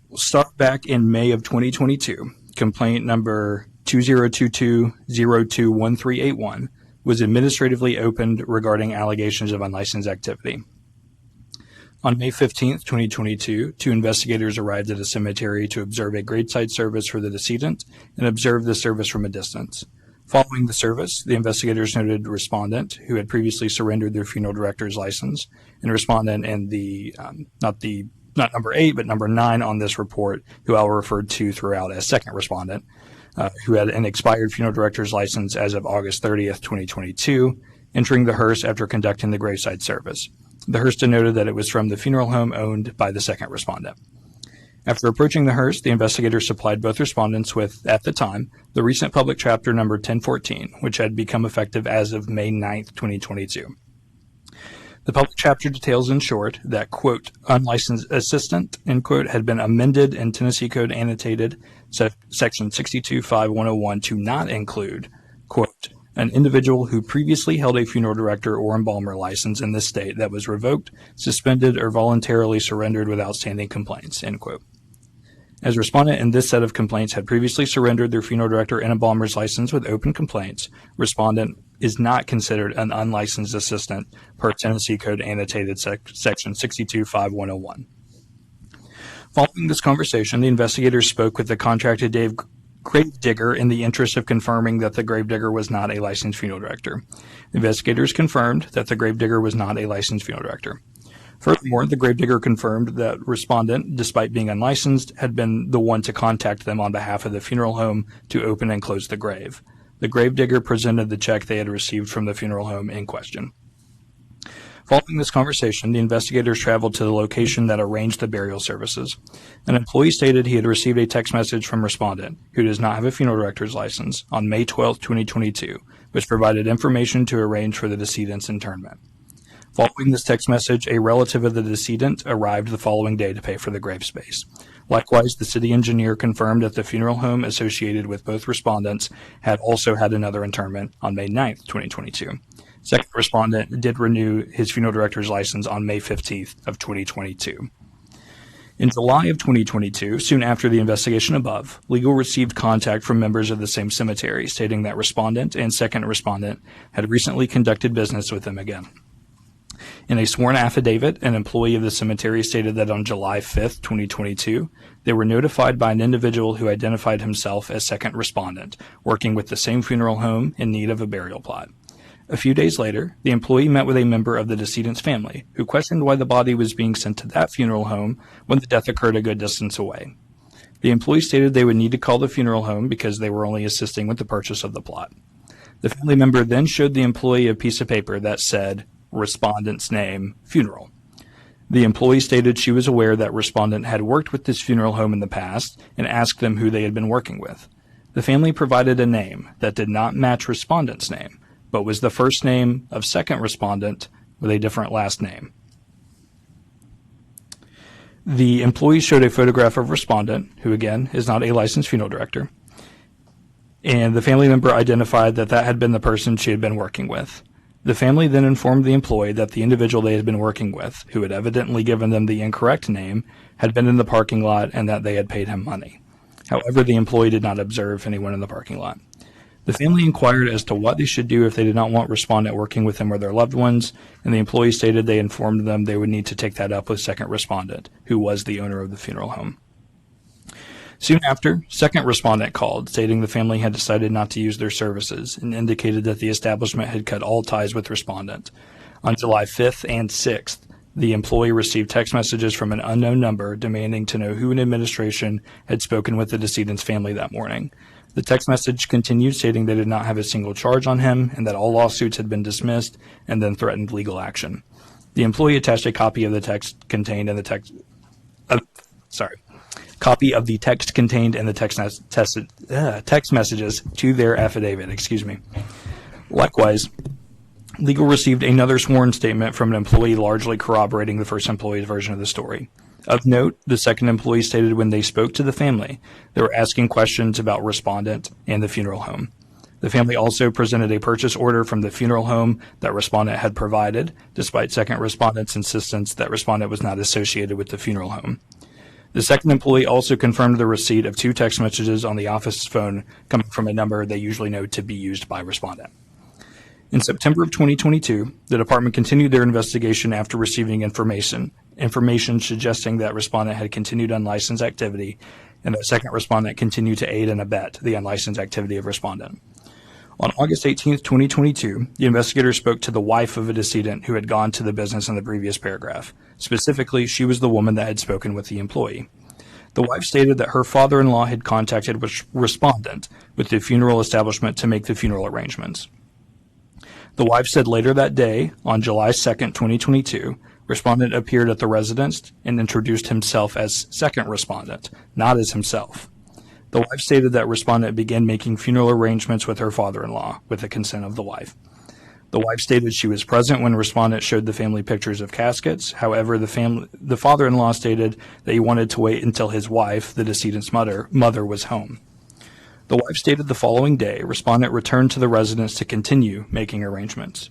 we'll start back in May of 2022. Complaint number 2022-02-1381 was administratively opened regarding allegations of unlicensed activity. On May 15th, 2022, 2 investigators arrived at a cemetery to observe a graveside service for the decedent and observe the service from a distance. Following the service, the investigators noted respondent, who had previously surrendered their funeral director's license, and respondent and not number 8, but number 9 on this report, who I'll refer to throughout as second respondent, who had an expired funeral director's license as of August 30th, 2022, entering the hearse after conducting the graveside service. The hearse denoted that it was from the funeral home owned by the second respondent. After approaching the hearse, the investigators supplied both respondents with, at the time, the recent public chapter number 1014, which had become effective as of May 9th, 2022. The public chapter details in short that, quote, unlicensed assistant, end quote, had been amended in Tennessee Code annotated section 625101 to not include, quote, an individual who previously held a funeral director or embalmer license in this state that was revoked, suspended, or voluntarily surrendered with outstanding complaints, end quote. As respondent in this set of complaints had previously surrendered their funeral director and embalmer's license with open complaints, respondent is not considered an unlicensed assistant per Tennessee Code annotated section 625101. Following this conversation, the investigators spoke with the contracted gravedigger in the interest of confirming that the gravedigger was not a licensed funeral director. Investigators confirmed that the gravedigger was not a licensed funeral director. Furthermore, the gravedigger confirmed that respondent, despite being unlicensed, had been the one to contact them on behalf of the funeral home to open and close the grave. The gravedigger presented the check they had received from the funeral home in question. Following this conversation, the investigators traveled to the location that arranged the burial services. An employee stated he had received a text message from respondent, who does not have a funeral director's license, on May 12, 2022, which provided information to arrange for the decedent's interment. Following this text message, a relative of the decedent arrived the following day to pay for the grave space. Likewise, the city engineer confirmed that the funeral home associated with both respondents had also had another interment on May 9, 2022. Second respondent did renew his funeral director's license on May 15th of 2022. In July of 2022, soon after the investigation above, legal received contact from members of the same cemetery stating that respondent and second respondent had recently conducted business with them again. In a sworn affidavit, an employee of the cemetery stated that on July 5, 2022, they were notified by an individual who identified himself as second respondent, working with the same funeral home in need of a burial plot. A few days later, the employee met with a member of the decedent's family, who questioned why the body was being sent to that funeral home when the death occurred a good distance away. The employee stated they would need to call the funeral home because they were only assisting with the purchase of the plot. The family member then showed the employee a piece of paper that said, "Respondent's name, funeral." The employee stated she was aware that respondent had worked with this funeral home in the past and asked them who they had been working with. The family provided a name that did not match respondent's name, but was the first name of second respondent with a different last name. The employee showed a photograph of respondent, who again is not a licensed funeral director, and the family member identified that that had been the person she had been working with. The family then informed the employee that the individual they had been working with, who had evidently given them the incorrect name, had been in the parking lot and that they had paid him money. However, the employee did not observe anyone in the parking lot. The family inquired as to what they should do if they did not want respondent working with them or their loved ones, and the employee stated they informed them they would need to take that up with second respondent, who was the owner of the funeral home. Soon after, second respondent called, stating the family had decided not to use their services and indicated that the establishment had cut all ties with respondent. On July 5th and 6th, the employee received text messages from an unknown number demanding to know who in administration had spoken with the decedent's family that morning. The text message continued, stating they did not have a single charge on him and that all lawsuits had been dismissed, and then threatened legal action. The employee attached a copy of the text contained in the text messages to their affidavit. Likewise, legal received another sworn statement from an employee largely corroborating the first employee's version of the story. Of note, the second employee stated when they spoke to the family, they were asking questions about respondent and the funeral home. The family also presented a purchase order from the funeral home that respondent had provided, despite second respondent's insistence that respondent was not associated with the funeral home. The second employee also confirmed the receipt of 2 text messages on the office phone coming from a number they usually know to be used by respondent. In September of 2022, the department continued their investigation after receiving information suggesting that respondent had continued unlicensed activity and that second respondent continued to aid and abet the unlicensed activity of respondent. On August 18, 2022, the investigator spoke to the wife of a decedent who had gone to the business in the previous paragraph. Specifically, she was the woman that had spoken with the employee. The wife stated that her father-in-law had contacted respondent with the funeral establishment to make the funeral arrangements. The wife said later that day, on July 2, 2022, respondent appeared at the residence and introduced himself as second respondent, not as himself. The wife stated that respondent began making funeral arrangements with her father-in-law, with the consent of the wife. The wife stated she was present when respondent showed the family pictures of caskets. However, the father-in-law stated that he wanted to wait until his wife, the decedent's mother, was home. The wife stated the following day, respondent returned to the residence to continue making arrangements.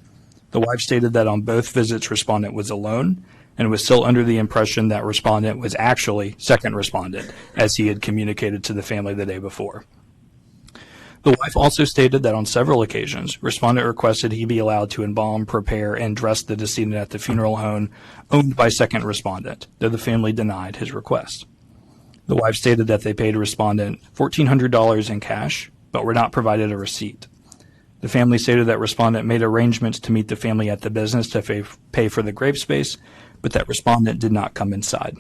The wife stated that on both visits, respondent was alone and was still under the impression that respondent was actually second respondent, as he had communicated to the family the day before. The wife also stated that on several occasions, respondent requested he be allowed to embalm, prepare, and dress the decedent at the funeral home owned by second respondent, though the family denied his request. The wife stated that they paid respondent $1,400 in cash, but were not provided a receipt. The family stated that respondent made arrangements to meet the family at the business to pay for the grave space, but that respondent did not come inside.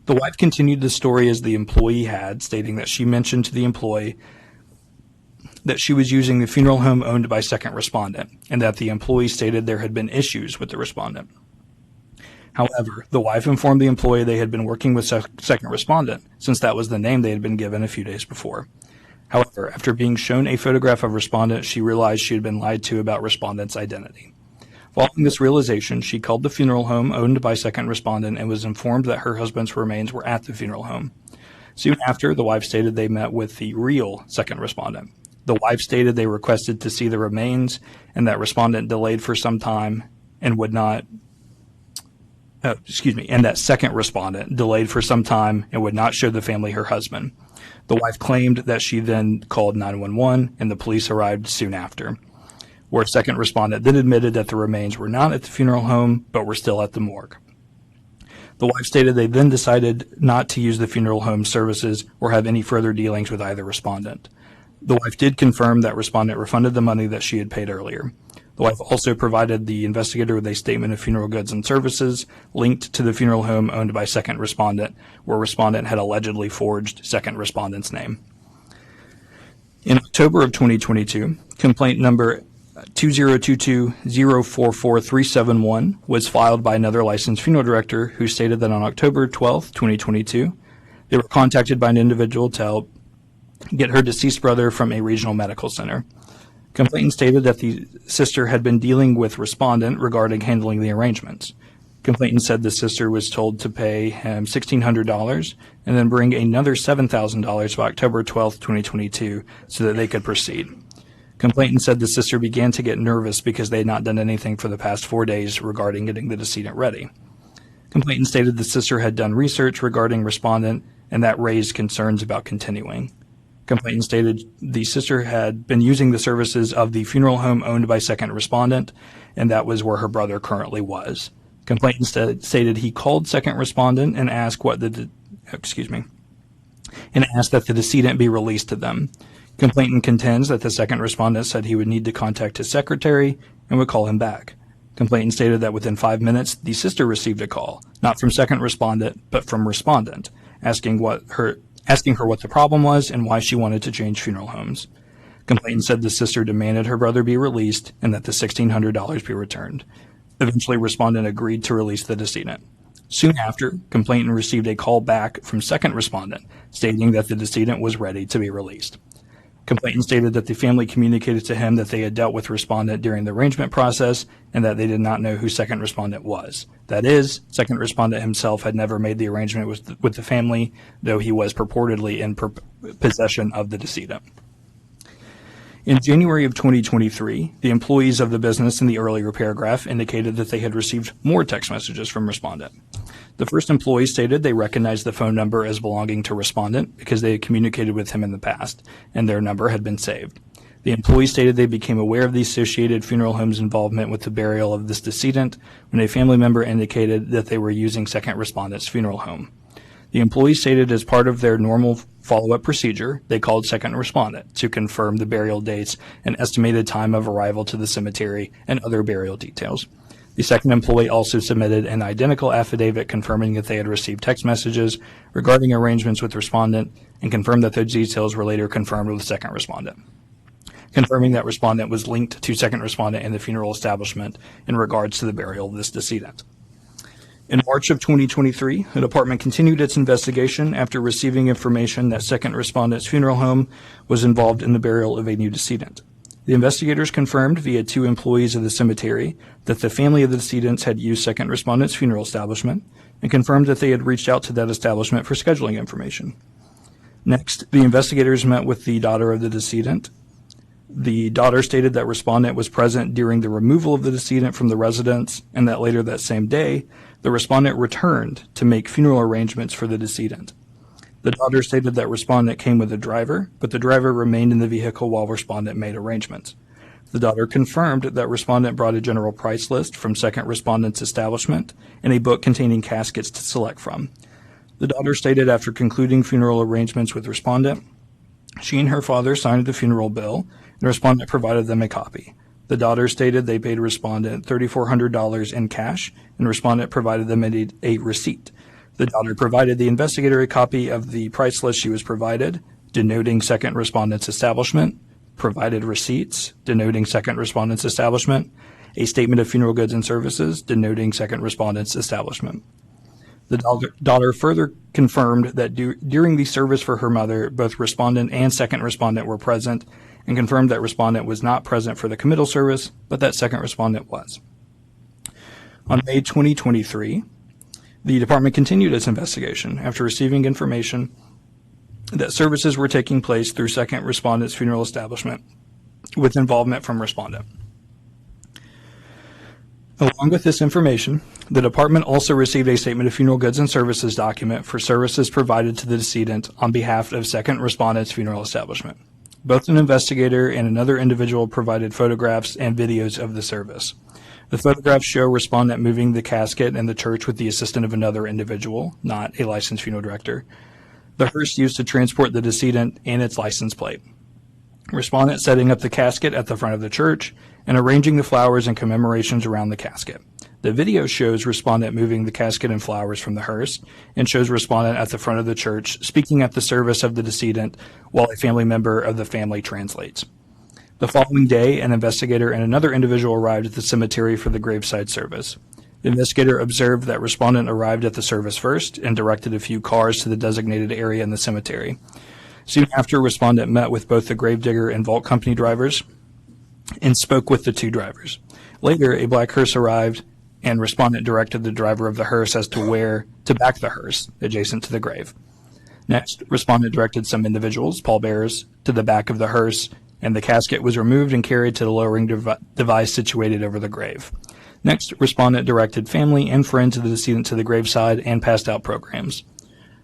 The wife continued the story as the employee had, stating that she mentioned to the employee that she was using the funeral home owned by second respondent, and that the employee stated there had been issues with the respondent. However, the wife informed the employee they had been working with second respondent, since that was the name they had been given a few days before. However, after being shown a photograph of respondent, she realized she had been lied to about respondent's identity. Following this realization, she called the funeral home owned by second respondent and was informed that her husband's remains were at the funeral home. Soon after, the wife stated they met with the real second respondent. The wife stated they requested to see the remains and that respondent delayed for some time and would not and that second respondent delayed for some time and would not show the family her husband. The wife claimed that she then called 911 and the police arrived soon after, where second respondent then admitted that the remains were not at the funeral home but were still at the morgue. The wife stated they then decided not to use the funeral home services or have any further dealings with either respondent. The wife did confirm that respondent refunded the money that she had paid earlier. The wife also provided the investigator with a statement of funeral goods and services linked to the funeral home owned by second respondent, where respondent had allegedly forged second respondent's name. In October of 2022, complaint number 2022-044-371 was filed by another licensed funeral director who stated that on October 12, 2022, they were contacted by an individual to help get her deceased brother from a regional medical center. Complainant stated that the sister had been dealing with respondent regarding handling the arrangements. Complainant said the sister was told to pay him $1,600 and then bring another $7,000 by October 12, 2022 so that they could proceed. Complainant said the sister began to get nervous because they had not done anything for the past 4 days regarding getting the decedent ready. Complainant stated the sister had done research regarding respondent and that raised concerns about continuing. Complainant stated the sister had been using the services of the funeral home owned by second respondent, and that was where her brother currently was. Complainant stated he called second respondent and asked asked that the decedent be released to them. Complainant contends that the second respondent said he would need to contact his secretary and would call him back. Complainant stated that within 5 minutes, the sister received a call, not from second respondent, but from respondent, asking her what the problem was and why she wanted to change funeral homes. Complainant said the sister demanded her brother be released and that the $1,600 be returned. Eventually, respondent agreed to release the decedent. Soon after, complainant received a call back from second respondent stating that the decedent was ready to be released. Complainant stated that the family communicated to him that they had dealt with respondent during the arrangement process and that they did not know who second respondent was. That is, second respondent himself had never made the arrangement with the family, though he was purportedly in possession of the decedent. In January of 2023, the employees of the business in the earlier paragraph indicated that they had received more text messages from respondent. The first employee stated they recognized the phone number as belonging to respondent because they had communicated with him in the past, and their number had been saved. The employee stated they became aware of the Associated Funeral Home's involvement with the burial of this decedent when a family member indicated that they were using second respondent's funeral home. The employee stated as part of their normal follow-up procedure, they called second respondent to confirm the burial dates and estimated time of arrival to the cemetery and other burial details. The second employee also submitted an identical affidavit confirming that they had received text messages regarding arrangements with respondent and confirmed that those details were later confirmed with second respondent, confirming that respondent was linked to second respondent in the funeral establishment in regards to the burial of this decedent. In March of 2023, the department continued its investigation after receiving information that second respondent's funeral home was involved in the burial of a new decedent. The investigators confirmed via 2 employees of the cemetery that the family of the decedents had used second respondent's funeral establishment and confirmed that they had reached out to that establishment for scheduling information. Next, the investigators met with the daughter of the decedent. The daughter stated that respondent was present during the removal of the decedent from the residence and that later that same day, the respondent returned to make funeral arrangements for the decedent. The daughter stated that respondent came with a driver, but the driver remained in the vehicle while respondent made arrangements. The daughter confirmed that respondent brought a general price list from second respondent's establishment and a book containing caskets to select from. The daughter stated after concluding funeral arrangements with respondent, she and her father signed the funeral bill, and respondent provided them a copy. The daughter stated they paid respondent $3,400 in cash, and respondent provided them a receipt. The daughter provided the investigator a copy of the price list she was provided, denoting second respondent's establishment, provided receipts, denoting second respondent's establishment, a statement of funeral goods and services, denoting second respondent's establishment. The daughter further confirmed that during the service for her mother, both respondent and second respondent were present, and confirmed that respondent was not present for the committal service, but that second respondent was. On May 2023, the department continued its investigation after receiving information that services were taking place through second respondent's funeral establishment with involvement from respondent. Along with this information, the department also received a statement of funeral goods and services document for services provided to the decedent on behalf of second respondent's funeral establishment. Both an investigator and another individual provided photographs and videos of the service. The photographs show respondent moving the casket in the church with the assistance of another individual, not a licensed funeral director. The hearse used to transport the decedent and its license plate. Respondent setting up the casket at the front of the church and arranging the flowers and commemorations around the casket. The video shows respondent moving the casket and flowers from the hearse and shows respondent at the front of the church speaking at the service of the decedent while a family member of the family translates. The following day, an investigator and another individual arrived at the cemetery for the graveside service. The investigator observed that respondent arrived at the service first and directed a few cars to the designated area in the cemetery. Soon after, respondent met with both the gravedigger and vault company drivers and spoke with the two drivers. Later, a black hearse arrived, and respondent directed the driver of the hearse as to where to back the hearse, adjacent to the grave. Next, respondent directed some individuals, pallbearers, to the back of the hearse, and the casket was removed and carried to the lowering device situated over the grave. Next, respondent directed family and friends of the decedent to the graveside and passed out programs.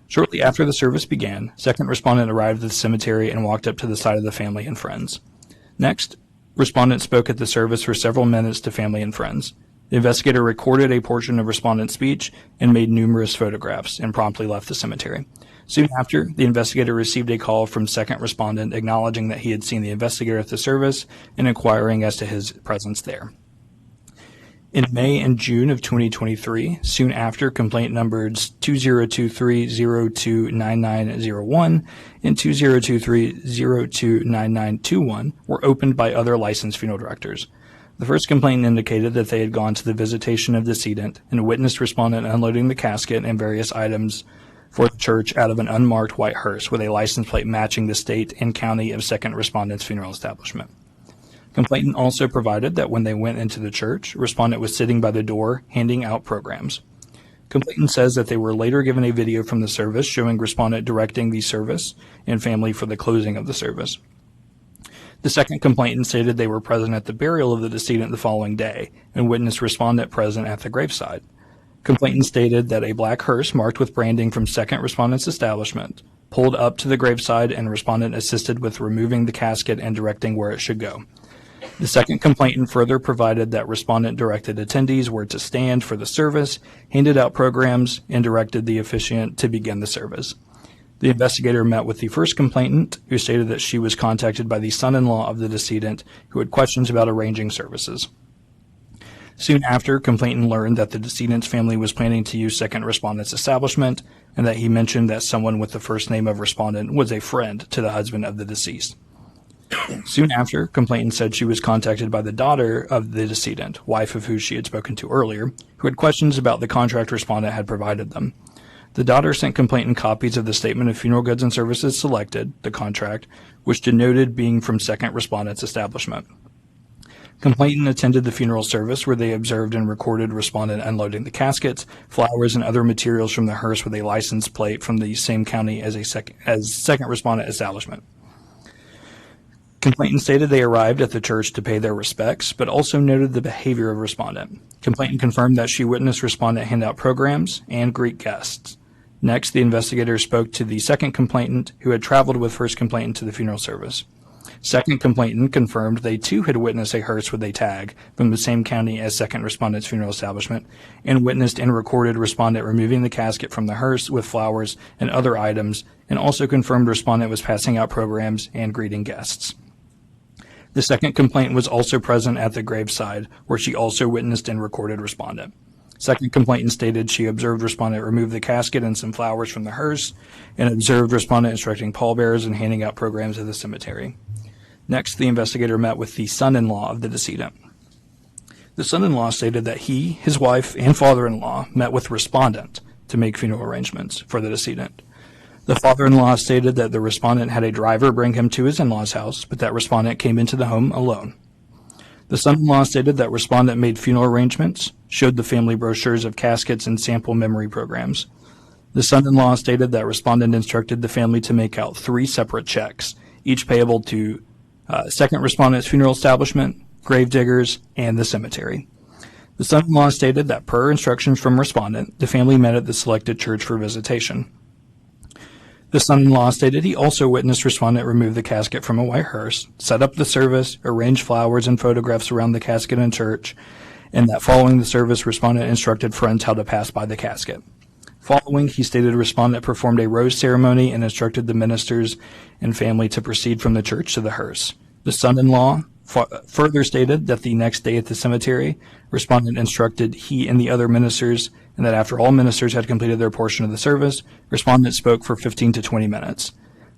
Shortly after the service began, second respondent arrived at the cemetery and walked up to the side of the family and friends. Next, respondent spoke at the service for several minutes to family and friends. The investigator recorded a portion of respondent's speech and made numerous photographs and promptly left the cemetery. Soon after, the investigator received a call from second respondent acknowledging that he had seen the investigator at the service and inquiring as to his presence there. In May and June of 2023, soon after, complaint numbers 2023-029901 and 2023-029921 were opened by other licensed funeral directors. The first complaint indicated that they had gone to the visitation of the decedent and witnessed respondent unloading the casket and various items for the church out of an unmarked white hearse with a license plate matching the state and county of second respondent's funeral establishment. Complainant also provided that when they went into the church, respondent was sitting by the door handing out programs. Complainant says that they were later given a video from the service showing respondent directing the service and family for the closing of the service. The second complainant stated they were present at the burial of the decedent the following day and witnessed respondent present at the graveside. Complainant stated that a black hearse marked with branding from second respondent's establishment pulled up to the graveside and respondent assisted with removing the casket and directing where it should go. The second complainant further provided that respondent directed attendees where to stand for the service, handed out programs, and directed the officiant to begin the service. The investigator met with the first complainant, who stated that she was contacted by the son-in-law of the decedent, who had questions about arranging services. Soon after, complainant learned that the decedent's family was planning to use second respondent's establishment, and that he mentioned that someone with the first name of respondent was a friend to the husband of the deceased. Soon after, complainant said she was contacted by the daughter of the decedent, wife of who she had spoken to earlier, who had questions about the contract respondent had provided them. The daughter sent complainant copies of the statement of funeral goods and services selected, the contract, which denoted being from second respondent's establishment. Complainant attended the funeral service where they observed and recorded respondent unloading the caskets, flowers, and other materials from the hearse with a license plate from the same county as second respondent establishment. Complainant stated they arrived at the church to pay their respects, but also noted the behavior of respondent. Complainant confirmed that she witnessed respondent hand out programs and greet guests. Next, the investigator spoke to the second complainant, who had traveled with first complainant to the funeral service. Second complainant confirmed they too had witnessed a hearse with a tag from the same county as second respondent's funeral establishment and witnessed and recorded respondent removing the casket from the hearse with flowers and other items, and also confirmed respondent was passing out programs and greeting guests. The second complainant was also present at the graveside, where she also witnessed and recorded respondent. Second complainant stated she observed respondent remove the casket and some flowers from the hearse, and observed respondent instructing pallbearers and handing out programs at the cemetery. Next, the investigator met with the son-in-law of the decedent. The son-in-law stated that he, his wife, and father-in-law met with respondent to make funeral arrangements for the decedent. The father-in-law stated that the respondent had a driver bring him to his in-law's house, but that respondent came into the home alone. The son-in-law stated that respondent made funeral arrangements, showed the family brochures of caskets and sample memory programs. The son-in-law stated that respondent instructed the family to make out 3 separate checks, each payable to second respondent's funeral establishment, gravediggers, and the cemetery. The son-in-law stated that per instructions from respondent, the family met at the selected church for visitation. The son-in-law stated he also witnessed respondent remove the casket from a white hearse, set up the service, arrange flowers and photographs around the casket in church, and that following the service, respondent instructed friends how to pass by the casket. Following, he stated respondent performed a rose ceremony and instructed the ministers and family to proceed from the church to the hearse. The son-in-law further stated that the next day at the cemetery, respondent instructed he and the other ministers, and that after all ministers had completed their portion of the service, respondent spoke for 15 to 20 minutes.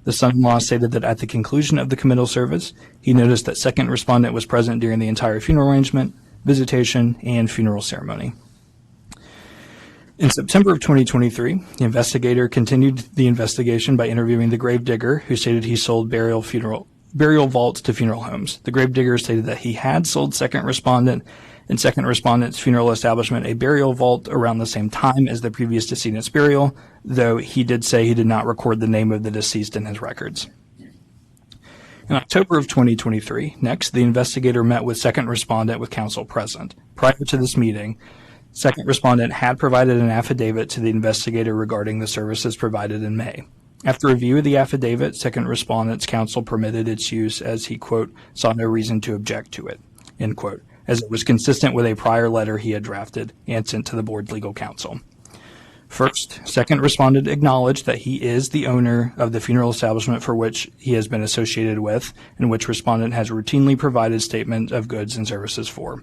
The son-in-law stated that at the conclusion of the committal service, he noticed that second respondent was present during the entire funeral arrangement, visitation, and funeral ceremony. In September of 2023, the investigator continued the investigation by interviewing the gravedigger, who stated he sold burial vaults to funeral homes. The gravedigger stated that he had sold second respondent and second respondent's funeral establishment a burial vault around the same time as the previous decedent's burial, though he did say he did not record the name of the deceased in his records. In October of 2023, next, the investigator met with second respondent with counsel present. Prior to this meeting, second respondent had provided an affidavit to the investigator regarding the services provided in May. After review of the affidavit, second respondent's counsel permitted its use as he, quote, saw no reason to object to it, end quote, as it was consistent with a prior letter he had drafted and sent to the board's legal counsel. First, second respondent acknowledged that he is the owner of the funeral establishment for which he has been associated with, and which respondent has routinely provided statement of goods and services for.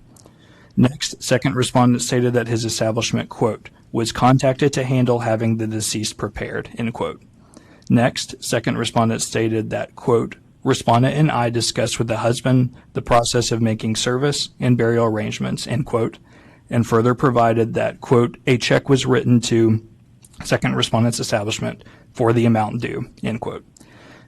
Next, second respondent stated that his establishment, quote, was contacted to handle having the deceased prepared, end quote. Next, second respondent stated that, quote, respondent and I discussed with the husband the process of making service and burial arrangements, end quote, and further provided that, quote, a check was written to second respondent's establishment for the amount due, end quote.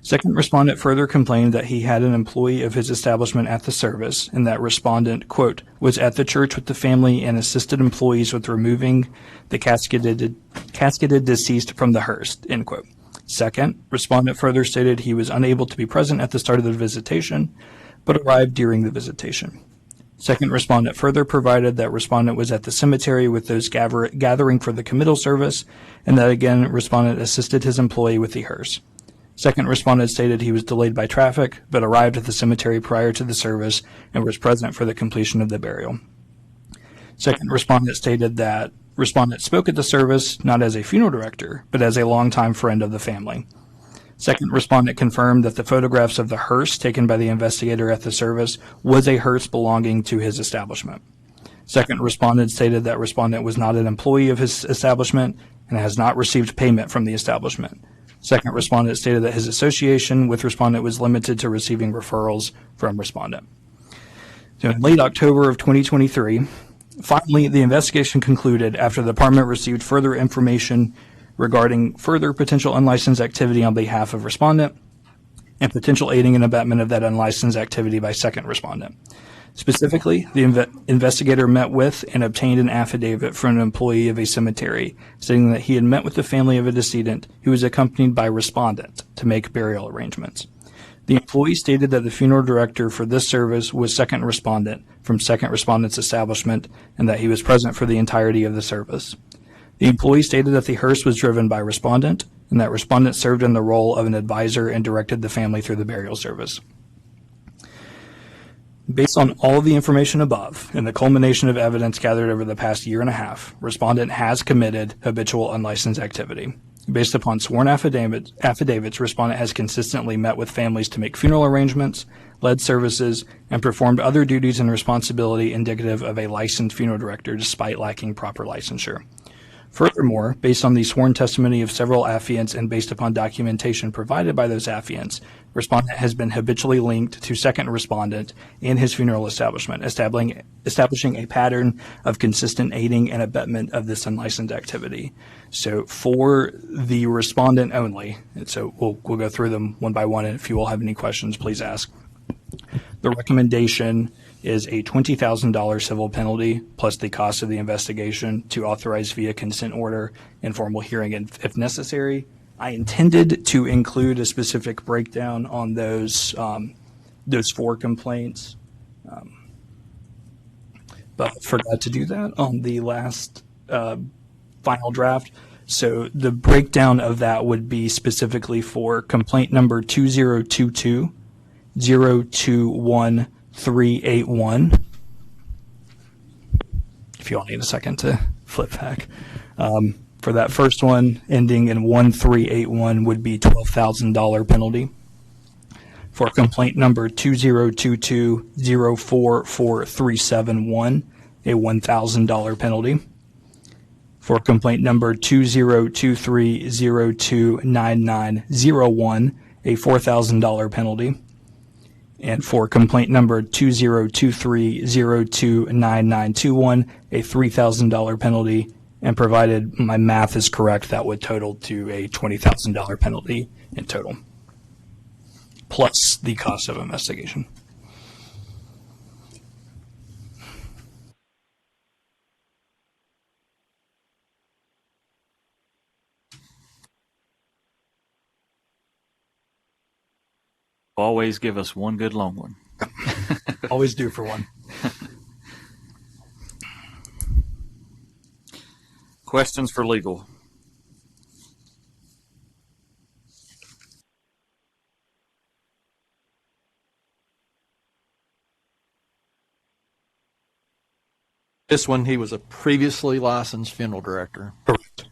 Second respondent further complained that he had an employee of his establishment at the service, and that respondent, quote, was at the church with the family and assisted employees with removing the casketed deceased from the hearse, end quote. Second, respondent further stated he was unable to be present at the start of the visitation, but arrived during the visitation. Second respondent further provided that respondent was at the cemetery with those gathering for the committal service, and that again, respondent assisted his employee with the hearse. Second respondent stated he was delayed by traffic, but arrived at the cemetery prior to the service and was present for the completion of the burial. Second respondent stated that respondent spoke at the service not as a funeral director, but as a longtime friend of the family. Second respondent confirmed that the photographs of the hearse taken by the investigator at the service was a hearse belonging to his establishment. Second respondent stated that respondent was not an employee of his establishment and has not received payment from the establishment. Second respondent stated that his association with respondent was limited to receiving referrals from respondent. So in late October of 2023, finally, the investigation concluded after the department received further information regarding further potential unlicensed activity on behalf of respondent and potential aiding and abetment of that unlicensed activity by second respondent. Specifically, the investigator met with and obtained an affidavit from an employee of a cemetery stating that he had met with the family of a decedent who was accompanied by respondent to make burial arrangements. The employee stated that the funeral director for this service was second respondent from second respondent's establishment and that he was present for the entirety of the service. The employee stated that the hearse was driven by respondent and that respondent served in the role of an advisor and directed the family through the burial service. Based on all of the information above and the culmination of evidence gathered over the past year and a half, respondent has committed habitual unlicensed activity. Based upon sworn affidavits, respondent has consistently met with families to make funeral arrangements, led services, and performed other duties and responsibility indicative of a licensed funeral director despite lacking proper licensure. Furthermore, based on the sworn testimony of several affiants and based upon documentation provided by those affiants, respondent has been habitually linked to second respondent in his funeral establishment, establishing a pattern of consistent aiding and abetment of this unlicensed activity. So for the respondent only, and so we'll go through them one by one, and if you all have any questions, please ask. The recommendation is a $20,000 civil penalty plus the cost of the investigation to authorize via consent order informal hearing if necessary. I intended to include a specific breakdown on those 4 complaints, but forgot to do that on the last final draft. So the breakdown of that would be specifically for complaint number 2022 021381. If you all need a second to flip back. For that first one, ending in 1381 would be $12,000 penalty. For complaint number 2022 044371, a $1,000 penalty. For complaint number 2023029901, a $4,000 penalty. And for complaint number 2023029921, a $3,000 penalty. And provided my math is correct, that would total to a $20,000 penalty in total, plus the cost of investigation. Always give us one good long one. Always do for one. Questions for legal? This one, he was a previously licensed funeral director. Correct.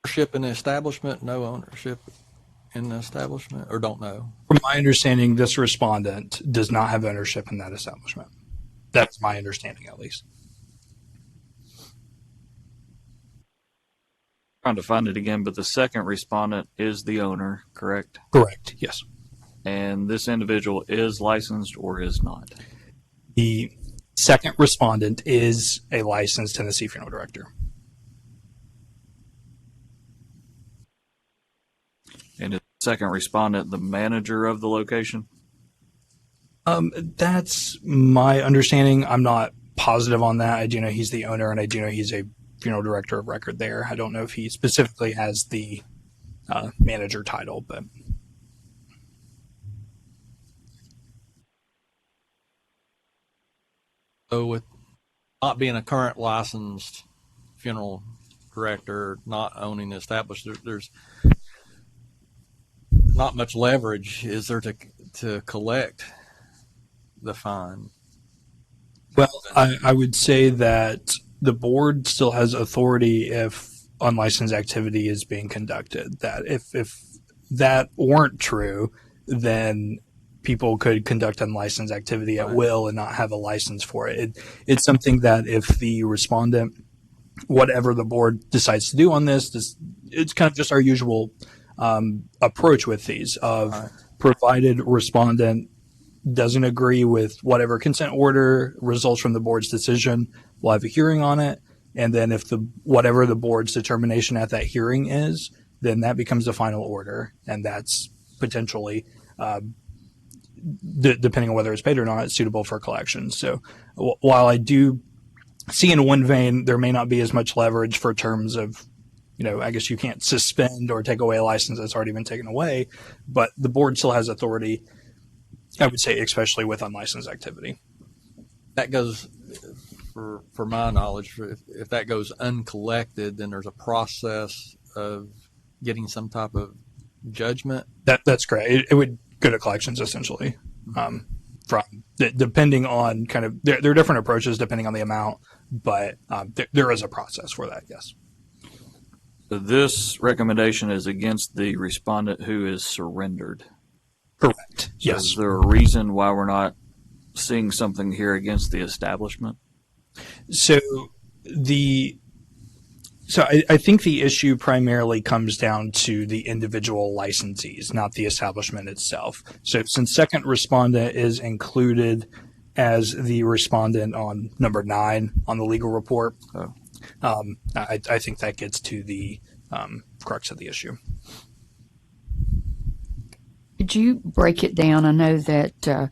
Ownership in the establishment, no ownership in the establishment, or don't know? From my understanding, this respondent does not have ownership in that establishment. That's my understanding, at least. Trying to find it again, but the second respondent is the owner, correct? Correct, yes. And this individual is licensed or is not? The second respondent is a licensed Tennessee funeral director. And is the second respondent the manager of the location? That's my understanding. I'm not positive on that. I do know he's the owner, and I do know he's a funeral director of record there. I don't know if he specifically has the manager title, but. So with not being a current licensed funeral director, not owning the establishment, there's not much leverage, is there, to collect the fine? Well, I would say that the board still has authority if unlicensed activity is being conducted. That if that weren't true, then people could conduct unlicensed activity at will and not have a license for it. It's something that if the respondent, whatever the board decides to do on this, it's kind of just our usual approach with these of provided respondent doesn't agree with whatever consent order results from the board's decision, we'll have a hearing on it. And then if whatever the board's determination at that hearing is, then that becomes the final order. And that's potentially, depending on whether it's paid or not, it's suitable for collection. So while I do see in one vein, there may not be as much leverage for terms of, I guess you can't suspend or take away a license that's already been taken away, but the board still has authority, I would say, especially with unlicensed activity. that goes, for my knowledge, if that goes uncollected, then there's a process of getting some type of judgment. That's correct. It would go to collections essentially. Depending on kind of there are different approaches depending on the amount, but there is a process for that. Yes. So this recommendation is against the respondent who is surrendered. Correct. So Yes. is there a reason why we're not seeing something here against the establishment? So I think the issue primarily comes down to the individual licensees, not the establishment itself. So since second respondent is included as the respondent on number 9 on the legal report, I think that gets to the crux of the issue. Could you break it down? I know that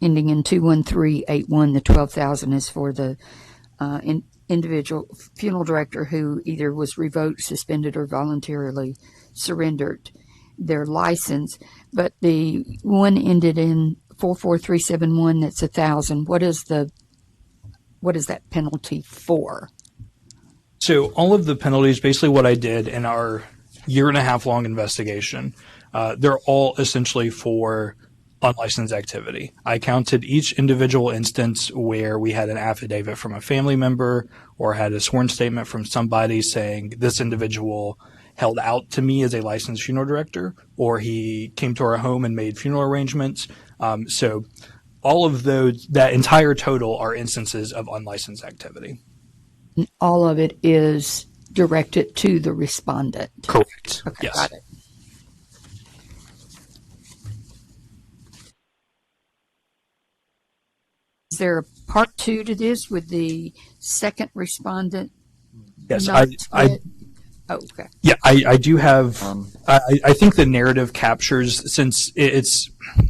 ending in 21381, the 12,000 is for the individual funeral director who either was revoked, suspended, or voluntarily surrendered their license. But the one ended in 44371, that's 1,000. What is that penalty for? So all of the penalties, basically what I did in our 1.5 year long investigation, they're all essentially for unlicensed activity. I counted each individual instance where we had an affidavit from a family member or had a sworn statement from somebody saying this individual held out to me as a licensed funeral director, or he came to our home and made funeral arrangements. So all of those, that entire total, are instances of unlicensed activity. All of it is directed to the respondent. Correct. Okay, Yes. got it. Is there a part 2 to this with the second respondent? Yes. not I yet? Oh, okay. Yeah, I do have. I think the narrative captures, since it's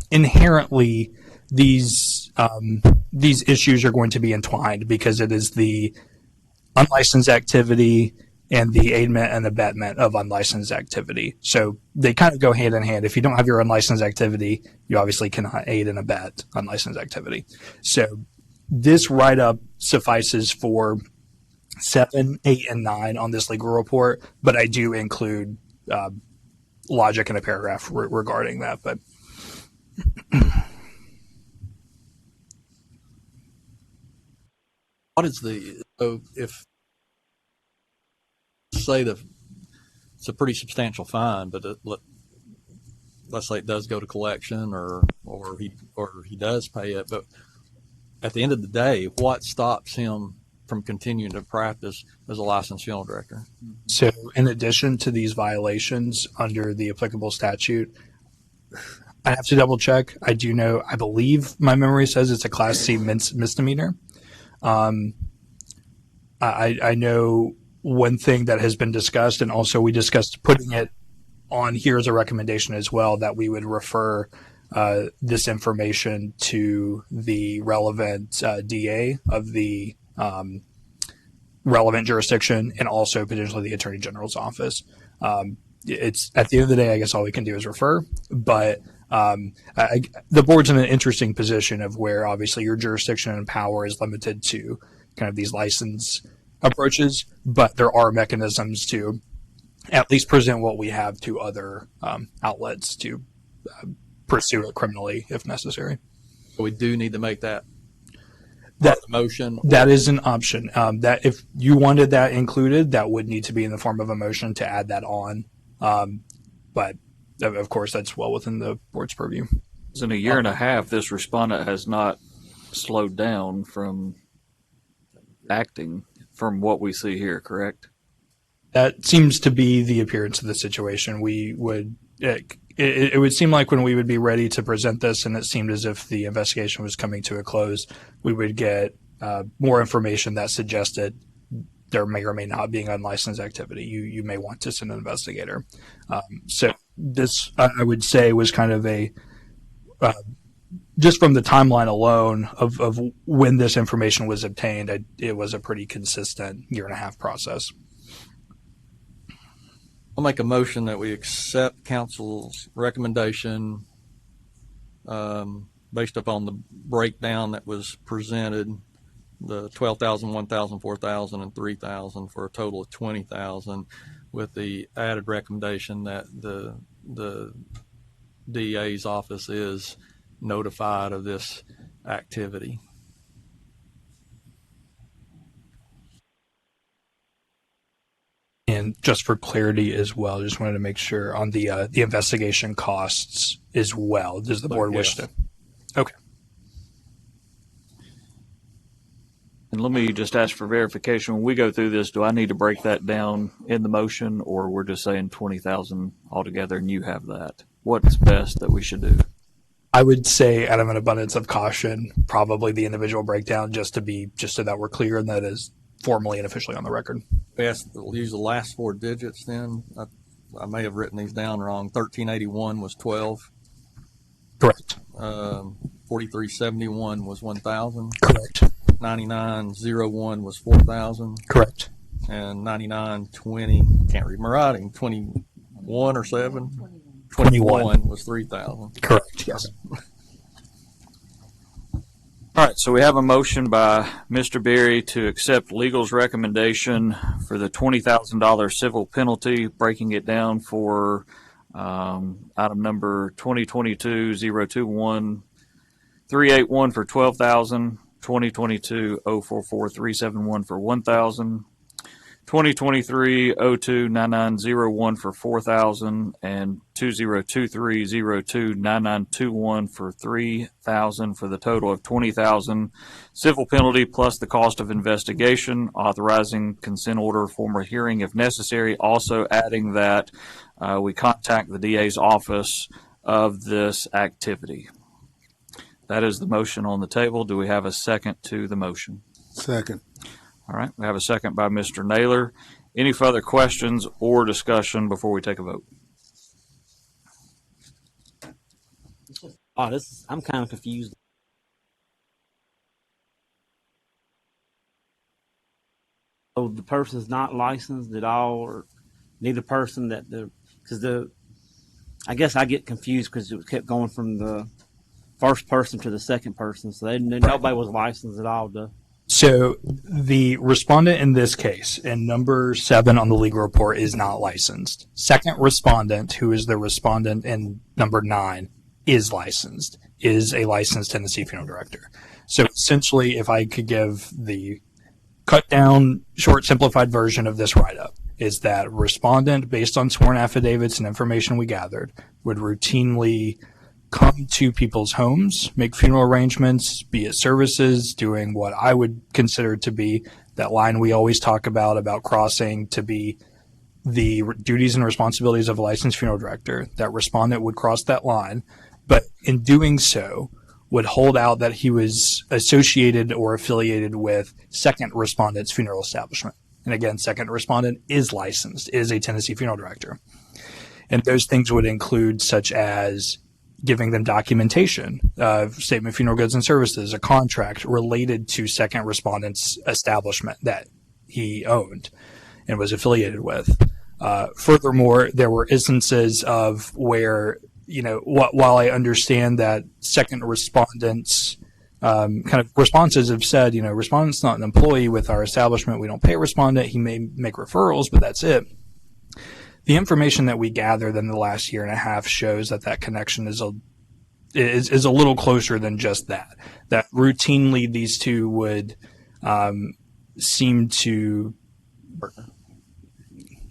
inherently these issues are going to be entwined because it is the unlicensed activity and the aidment and abetment of unlicensed activity. So they kind of go hand in hand. If you don't have your unlicensed activity, you obviously cannot aid and abet unlicensed activity. So this write-up suffices for 7, 8, and 9 on this legal report, but I do include logic in a paragraph regarding that. But What is if say it's a pretty substantial fine, but let's say it does go to collection or he does pay it, but at the end of the day, what stops him from continuing to practice as a licensed funeral director? so in addition to these violations under the applicable statute, I have to double check. I believe my memory says it's a Class C misdemeanor. I know one thing that has been discussed, and also we discussed putting it on here as a recommendation as well, that we would refer this information to the relevant DA of the relevant jurisdiction, and also potentially the Attorney General's office. It's at the end of the day, I guess all we can do is refer, but the board's in an interesting position of where obviously your jurisdiction and power is limited to kind of these license approaches, but there are mechanisms to at least present what we have to other outlets to pursue it criminally if necessary. So we do need to make that motion. That is an option. That if you wanted that included, that would need to be in the form of a motion to add that on. But of course, that's well within the board's purview. In a 1.5 years, this respondent has not slowed down from acting from what we see here, correct? That seems to be the appearance of the situation. It would seem like when we would be ready to present this, and it seemed as if the investigation was coming to a close, we would get more information that suggested there may or may not be unlicensed activity. You may want to send an investigator. So this, I would say, was kind of a just from the timeline alone of when this information was obtained, it was a pretty consistent 1.5 year process. I'll make a motion that we accept council's recommendation based upon the breakdown that was presented, the 12,000, 1,000, 4,000, and 3,000 for a total of 20,000, with the added recommendation that the DA's office is notified of this activity. And just for clarity as well, just wanted to make sure on the investigation costs as well. Does the board wish to? Okay. And let me just ask for verification. When we go through this, do I need to break that down in the motion, or we're just saying 20,000 altogether and you have that? What's best that we should do? I would say, out of an abundance of caution, probably the individual breakdown, just so that we're clear and that is formally and officially on the record. We'll use the last four digits then. I may have written these down wrong. 1381 was 12. Correct. 4371 was 1,000. Correct. 9901 was 4,000. Correct. And 9920, can't read my writing, 21 or 7? 21 was 3,000. Correct. Yes. All right, so we have a motion by Mr. Berry to accept legal's recommendation for the $20,000 civil penalty, breaking it down for item number 2022-021-381 for $12,000, 2022-044-371 for $1,000, 2023-02-9901 for $4,000, and 2023-02-9921 for $3,000 for the total of $20,000. Civil penalty plus the cost of investigation, authorizing consent order for a hearing if necessary. Also adding that we contact the DA's office of this activity. That is the motion on the table. Do we have a second to the motion? Second. All right, we have a second by Mr. Naylor. Any further questions or discussion before we take a vote? I'm kind of confused. So the person's not licensed at all, or neither person I guess I get confused because it kept going from the first person to the second person. So nobody was licensed at all. So the respondent in this case, and number 7 on the legal report, is not licensed. Second respondent, who is the respondent in number 9, is licensed, is a licensed Tennessee funeral director. So essentially, if I could give the cut down, short, simplified version of this write-up, is that respondent, based on sworn affidavits and information we gathered, would routinely come to people's homes, make funeral arrangements, be at services, doing what I would consider to be that line we always talk about crossing, to be the duties and responsibilities of a licensed funeral director. That respondent would cross that line, but in doing so would hold out that he was associated or affiliated with second respondent's funeral establishment. And again, second respondent is licensed, is a Tennessee funeral director. And those things would include such as giving them documentation, statement of funeral goods and services, a contract related to second respondent's establishment that he owned and was affiliated with. Furthermore, there were instances of where, while I understand that second respondents kind of responses have said, respondent's not an employee with our establishment, we don't pay respondent, he may make referrals, but that's it. The information that we gathered in the last year and a half shows that connection is a little closer than just that. That routinely these two would seem to,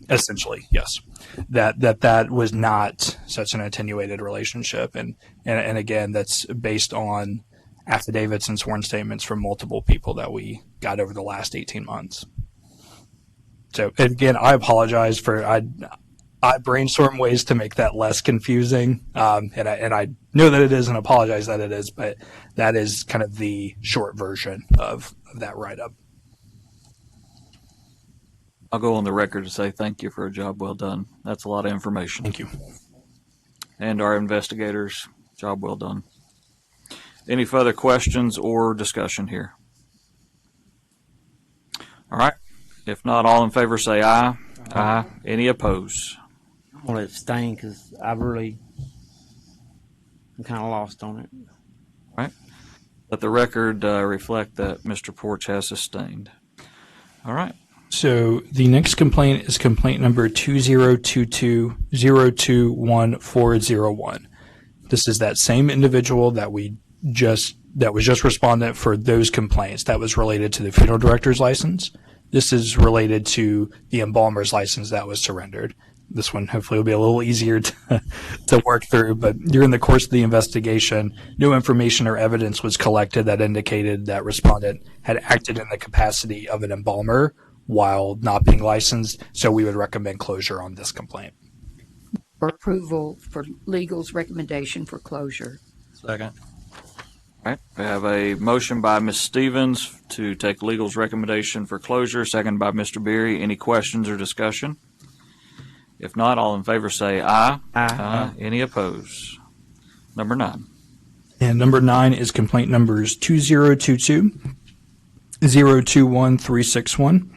essentially, yes, that was not such an attenuated relationship, and again, that's based on affidavits and sworn statements from multiple people that we got over the last 18 months. So again, I apologize for I brainstorm ways to make that less confusing, and I know that it is, and apologize that it is, but that is kind of the short version of that write-up. I'll go on the record to say thank you for a job well done. That's a lot of information. Thank you. And our investigators, job well done. Any further questions or discussion here? All right. If not, all in favor say aye. Aye. Any opposed? I want to abstain because I'm kind of lost on it. Right. Let the record reflect that Mr. Porch has sustained. All right. So the next complaint is complaint number 2022-021-401. This is that same individual that was just respondent for those complaints. That was related to the funeral director's license. This is related to the embalmer's license that was surrendered. This one hopefully will be a little easier to work through, but during the course of the investigation, no information or evidence was collected that indicated that respondent had acted in the capacity of an embalmer while not being licensed, so we would recommend closure on this complaint. For approval for legal's recommendation for closure. Second. All right. We have a motion by Ms. Stevens to take legal's recommendation for closure, second by Mr. Beery. Any questions or discussion? If not, all in favor say aye. Aye. Any opposed? Number 9. And number 9 is complaint numbers 2022-021-361,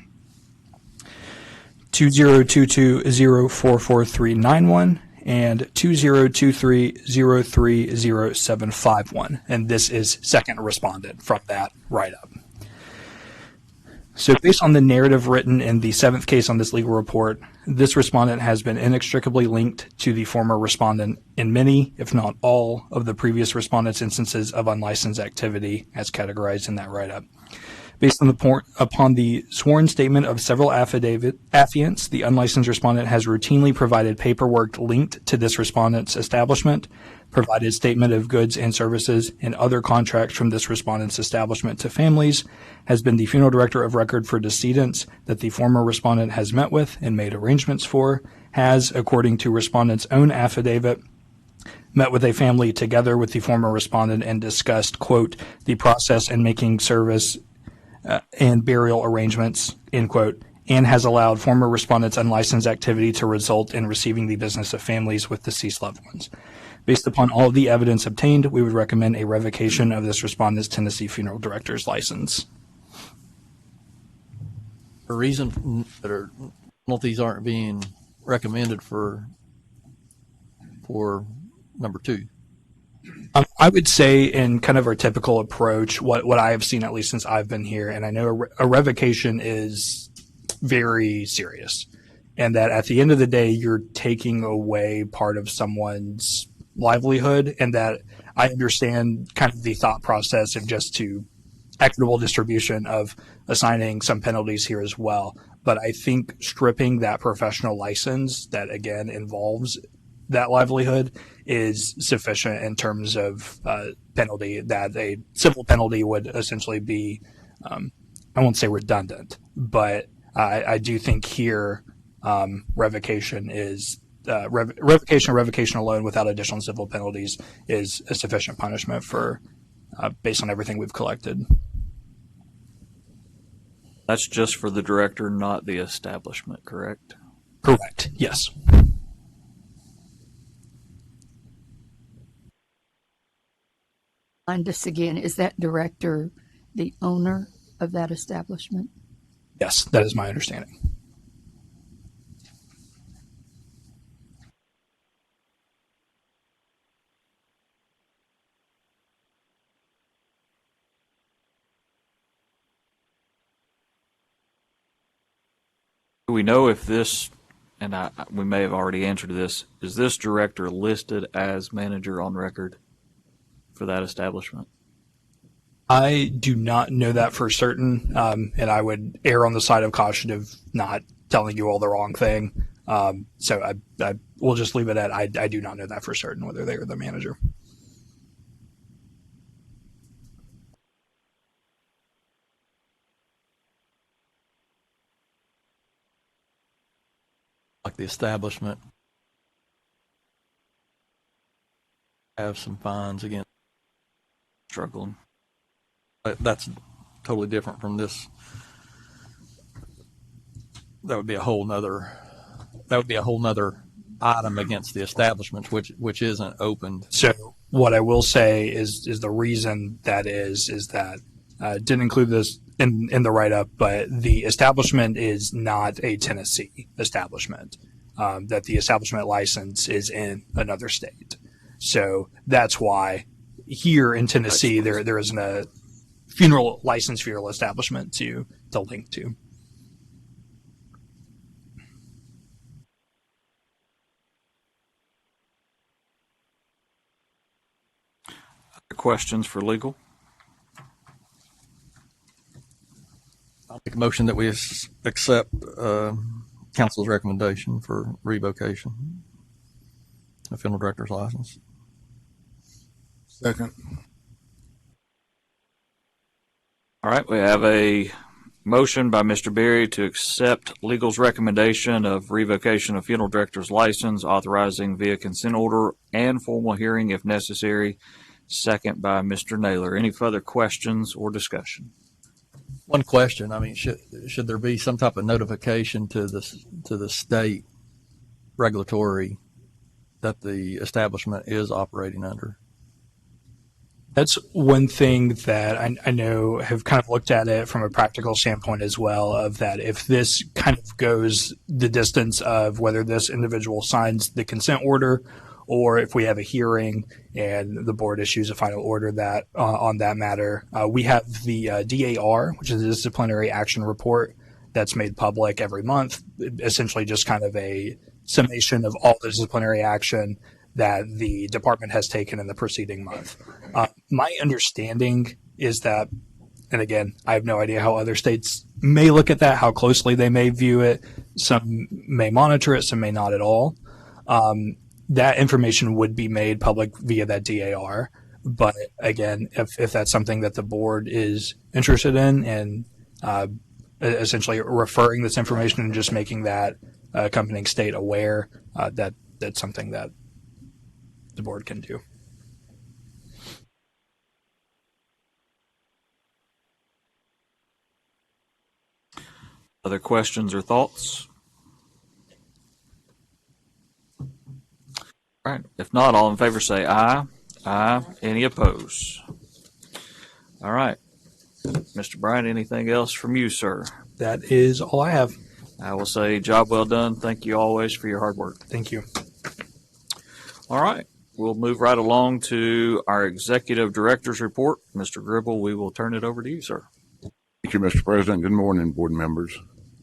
2022-044-391, and 2023-030-751. And this is second respondent from that write-up. So based on the narrative written in the 7th case on this legal report, this respondent has been inextricably linked to the former respondent in many, if not all, of the previous respondent's instances of unlicensed activity as categorized in that write-up. Based on upon the sworn statement of several affiants, the unlicensed respondent has routinely provided paperwork linked to this respondent's establishment, provided statement of goods and services and other contracts from this respondent's establishment to families, has been the funeral director of record for decedents that the former respondent has met with and made arrangements for, has, according to respondent's own affidavit, met with a family together with the former respondent and discussed, quote, the process and making service and burial arrangements, end quote, and has allowed former respondents' unlicensed activity to result in receiving the business of families with deceased loved ones. Based upon all of the evidence obtained, we would recommend a revocation of this respondent's Tennessee funeral director's license. The reason that penalties aren't being recommended for number 2. I would say in kind of our typical approach, what I have seen, at least since I've been here, and I know a revocation is very serious, and that at the end of the day, you're taking away part of someone's livelihood, and that I understand kind of the thought process of just to equitable distribution of assigning some penalties here as well. But I think stripping that professional license that, again, involves that livelihood is sufficient in terms of penalty, that a civil penalty would essentially be, I won't say redundant, but I do think here revocation is revocation alone without additional civil penalties is a sufficient punishment for based on everything we've collected. That's just for the director, not the establishment, correct? Correct. Yes. Remind us again, is that director the owner of that establishment? Yes, that is my understanding. Do we know if this, and we may have already answered this, is this director listed as manager on record for that establishment? I do not know that for certain, and I would err on the side of caution of not telling you all the wrong thing. So I will just leave it at I do not know that for certain whether they are the manager. Like the establishment have some fines against Struggling. that's totally different from this. That would be a whole nother item against the establishment, which isn't opened. So what I will say is the reason that is that didn't include this in the write-up, but the establishment is not a Tennessee establishment. That the establishment license is in another state. So that's why here in Tennessee, there isn't a licensed funeral establishment to link to. Questions for legal? I'll make a motion that we accept council's recommendation for revocation of funeral director's license. Second. All right, we have a motion by Mr. Berry to accept legal's recommendation of revocation of funeral director's license, authorizing via consent order and formal hearing if necessary. Second by Mr. Naylor. Any further questions or discussion? One question. I mean, should there be some type of notification to the state regulatory that the establishment is operating under? That's one thing that I know have kind of looked at it from a practical standpoint as well, of that if this kind of goes the distance of whether this individual signs the consent order or if we have a hearing and the board issues a final order that on that matter, we have the DAR, which is a disciplinary action report that's made public every month, essentially just kind of a summation of all the disciplinary action that the department has taken in the preceding month. My understanding is that, and again, I have no idea how other states may look at that, how closely they may view it. Some may monitor it, some may not at all. That information would be made public via that DAR. But again, if that's something that the board is interested in and essentially referring this information and just making that accompanying state aware, that's something that the board can do. Other questions or thoughts? All right. If not, all in favor say aye. Aye. Any opposed? All right. Mr. Bryant, anything else from you, sir? That is all I have. I will say job well done. Thank you always for your hard work. Thank you. All right. We'll move right along to our executive director's report. Mr. Gribble, we will turn it over to you, sir. Thank you, Mr. President. Good morning, board members.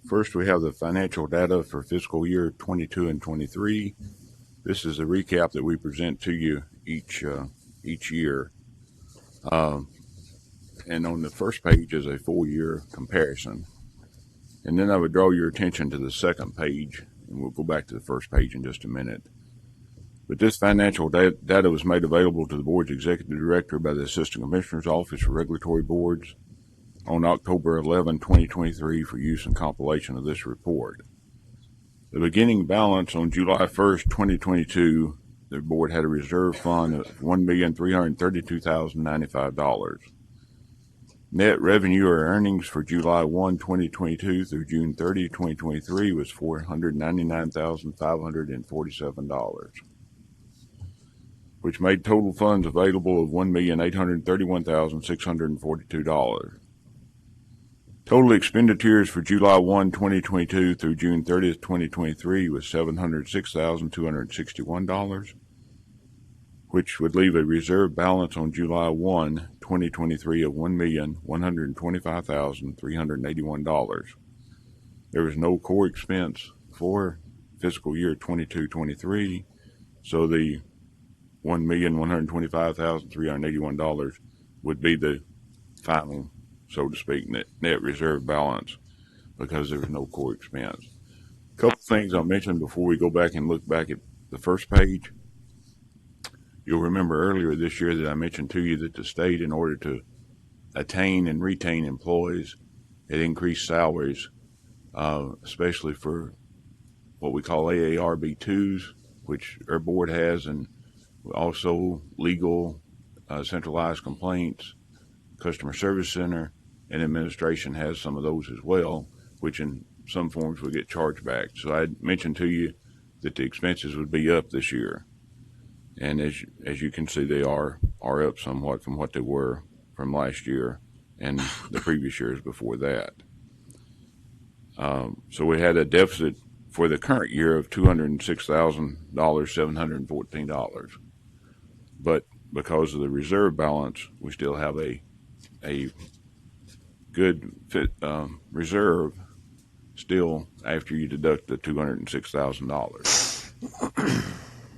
First, we have the financial data for fiscal year 22 and 23. This is a recap that we present to you each year. And on the first page is a full year comparison. And then I would draw your attention to the second page, and we'll go back to the first page in just a minute. But this financial data was made available to the board's executive director by the Assistant Commissioner's Office for Regulatory Boards on October 11, 2023 for use and compilation of this report. The beginning balance on July 1st, 2022, the board had a reserve fund of $1,332,095. Net revenue or earnings for July 1, 2022 through June 30, 2023 was $499,547, which made total funds available of $1,831,642. Total expenditures for July 1, 2022 through June 30th, 2023 was $706,261, which would leave a reserve balance on July 1, 2023 of $1,125,381. There was no core expense for fiscal year 22-23, so the $1,125,381 would be the final, so to speak, net reserve balance because there was no core expense. A couple things I'll mention before we go back and look back at the first page. You'll remember earlier this year that I mentioned to you that the state, in order to attain and retain employees, had increased salaries, especially for what we call AARB2s, which our board has, and also legal, centralized complaints, customer service center, and administration has some of those as well, which in some forms will get charged back. So I mentioned to you that the expenses would be up this year. And as you can see, they are up somewhat from what they were from last year and the previous years before that. So we had a deficit for the current year of $206,714. But because of the reserve balance, we still have a good reserve still after you deduct the $206,000.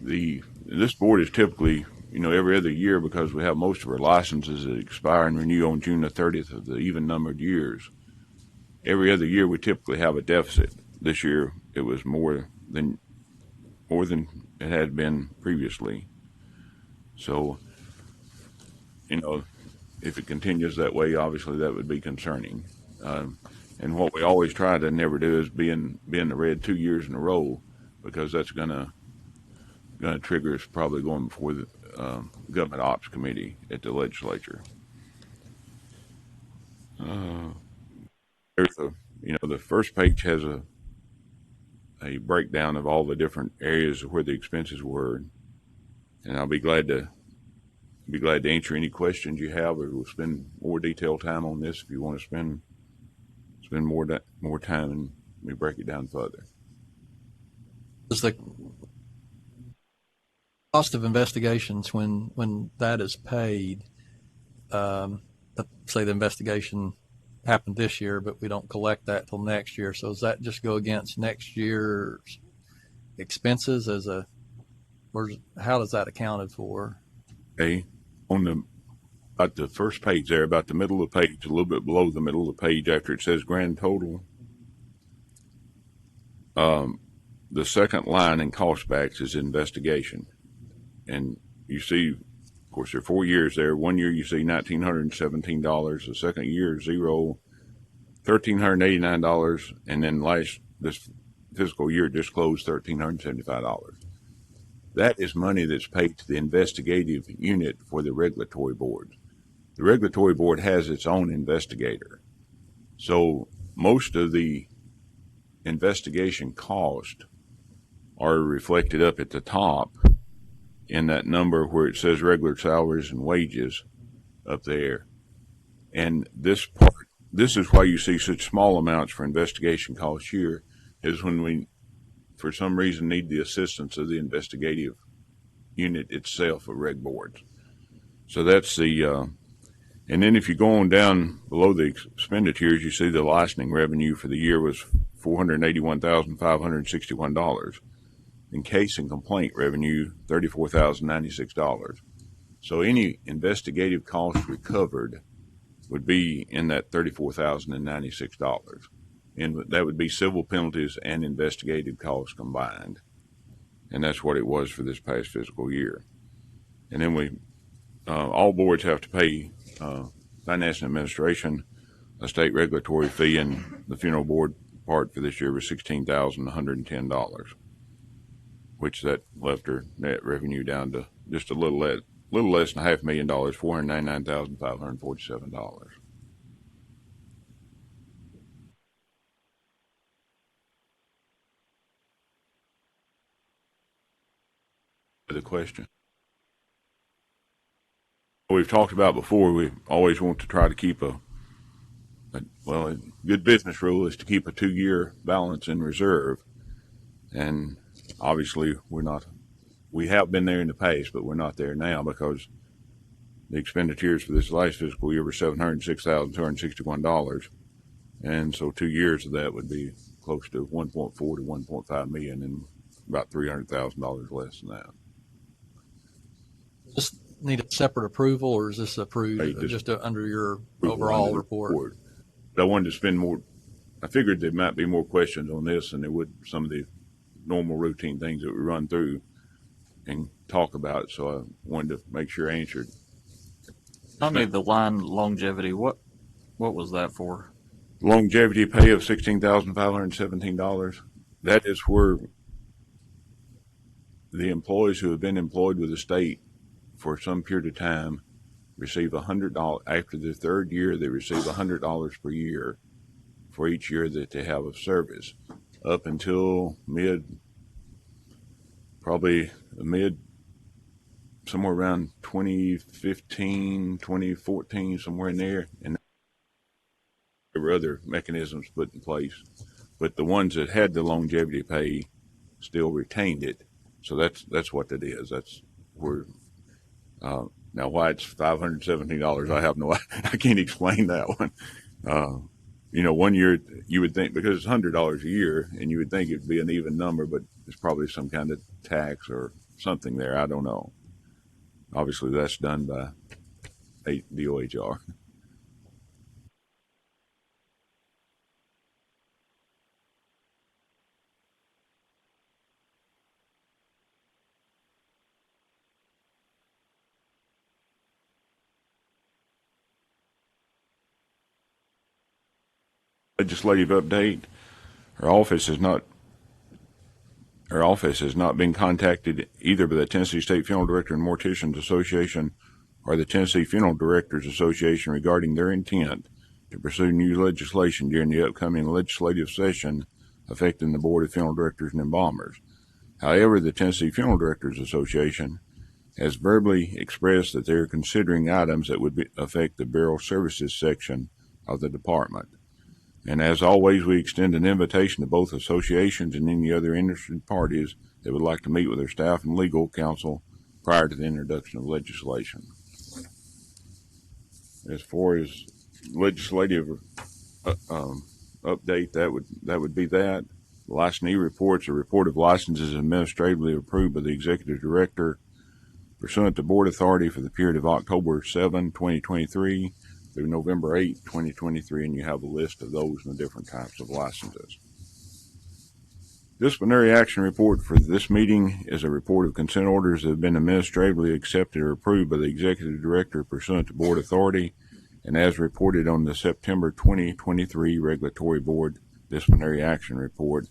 This board is typically, every other year, because we have most of our licenses that expire and renew on June the 30th of the even numbered years. Every other year we typically have a deficit. This year it was more than it had been previously. So, if it continues that way, obviously that would be concerning. And what we always try to never do is be in the red 2 years in a row, because that's gonna trigger us probably going before the Government Ops Committee at the legislature. There's the first page has a breakdown of all the different areas of where the expenses were, and I'll be glad to answer any questions you have, or we'll spend more detailed time on this if you want to spend more time and we break it down further. Does the cost of investigations, when that is paid, say the investigation happened this year, but we don't collect that till next year, so does that just go against next year's expenses how does that accounted for? Okay, about the first page there, about the middle of the page, a little bit below the middle of the page after it says grand total, the second line in cost backs is investigation. And you see, of course, there are 4 years there. 1 year you see $1,917. The second year, zero, $1,389. And then this fiscal year just closed $1,375. That is money that's paid to the investigative unit for the regulatory board. The regulatory board has its own investigator. So most of the investigation costs are reflected up at the top in that number where it says regular salaries and wages up there. And this is why you see such small amounts for investigation costs here, is when we, for some reason, need the assistance of the investigative unit itself of reg boards. So that's and then if you go on down below the expenditures, you see the licensing revenue for the year was $481,561. And case and complaint revenue, $34,096. So any investigative costs recovered would be in that $34,096. And that would be civil penalties and investigative costs combined. And that's what it was for this past fiscal year. And then all boards have to pay finance and administration a state regulatory fee, and the funeral board part for this year was $16,110, which that left our net revenue down to just a little less than $500,000, $499,547. The question we've talked about before, we always want to try to keep a good business rule is to keep a 2-year balance in reserve. And obviously we have been there in the past, but we're not there now, because the expenditures for this last fiscal year were $706,261. And so 2 years of that would be close to 1.4 to 1.5 million, and about $300,000 less than that. Just need a separate approval, or is this approved just under your overall report? But I wanted to spend more. I figured there might be more questions on this than there would some of the normal routine things that we run through and talk about. So I wanted to make sure I answered. I need the line longevity. What was that for? Longevity pay of $16,517. That is where the employees who have been employed with the state for some period of time receive $100. After the third year, they receive $100 per year for each year that they have of service, up until somewhere around 2015, 2014, somewhere in there. And there were other mechanisms put in place, but the ones that had the longevity pay still retained it. So that's what that is. That's where Now, why it's $517, I have no, I can't explain that one. You know, 1 year you would think, because it's $100 a year, and you would think it'd be an even number, but it's probably some kind of tax or something there. I don't know. Obviously, that's done by DOHR. Legislative update. Her office has not been contacted either by the Tennessee State Funeral Director and Morticians Association or the Tennessee Funeral Directors Association regarding their intent to pursue new legislation during the upcoming legislative session affecting the Board of Funeral Directors and Embalmers. However, the Tennessee Funeral Directors Association has verbally expressed that they are considering items that would affect the burial services section of the department. And as always, we extend an invitation to both associations and any other interested parties that would like to meet with their staff and legal counsel prior to the introduction of legislation. As far as legislative update, that would be that. Licensee reports: a report of licenses administratively approved by the executive director pursuant to board authority for the period of October 7, 2023 through November 8, 2023, and you have a list of those and the different types of licenses. Disciplinary action report for this meeting is a report of consent orders that have been administratively accepted or approved by the executive director pursuant to board authority, and as reported on the September 2023 regulatory board disciplinary action report.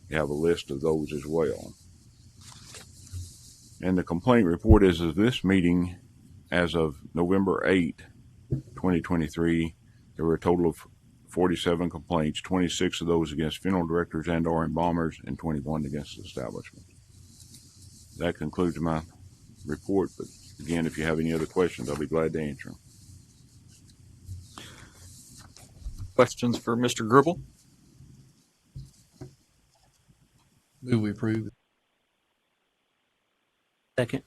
You have a list of those as well. And the complaint report is of this meeting as of November 8, 2023, there were a total of 47 complaints, 26 of those against funeral directors and or embalmers, and 21 against the establishment. That concludes my report, but again, if you have any other questions, I'll be glad to answer them. Questions for Mr. Gribble? Move we approve. Second.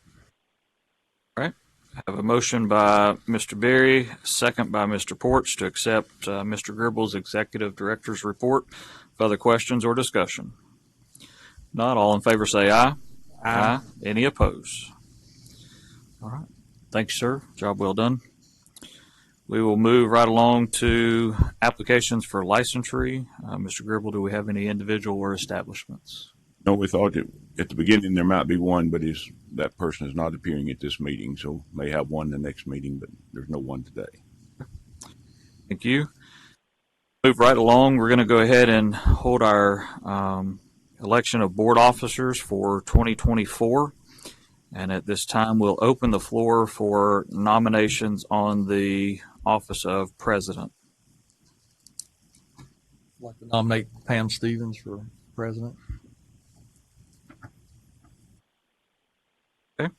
All right. I have a motion by Mr. Berry, second by Mr. Porch to accept Mr. Gribble's executive director's report. Further questions or discussion? Not all in favor say aye. Aye. Any opposed? All right. Thank you, sir. Job well done. We will move right along to applications for licensure. Mr. Gribble, do we have any individual or establishments? No, we thought that at the beginning there might be one, but that person is not appearing at this meeting, so may have one the next meeting, but there's no one today. Thank you. Move right along. We're going to go ahead and hold our election of board officers for 2024. And at this time, we'll open the floor for nominations on the office of president. I'd like to nominate Pam Stevens for president. Okay.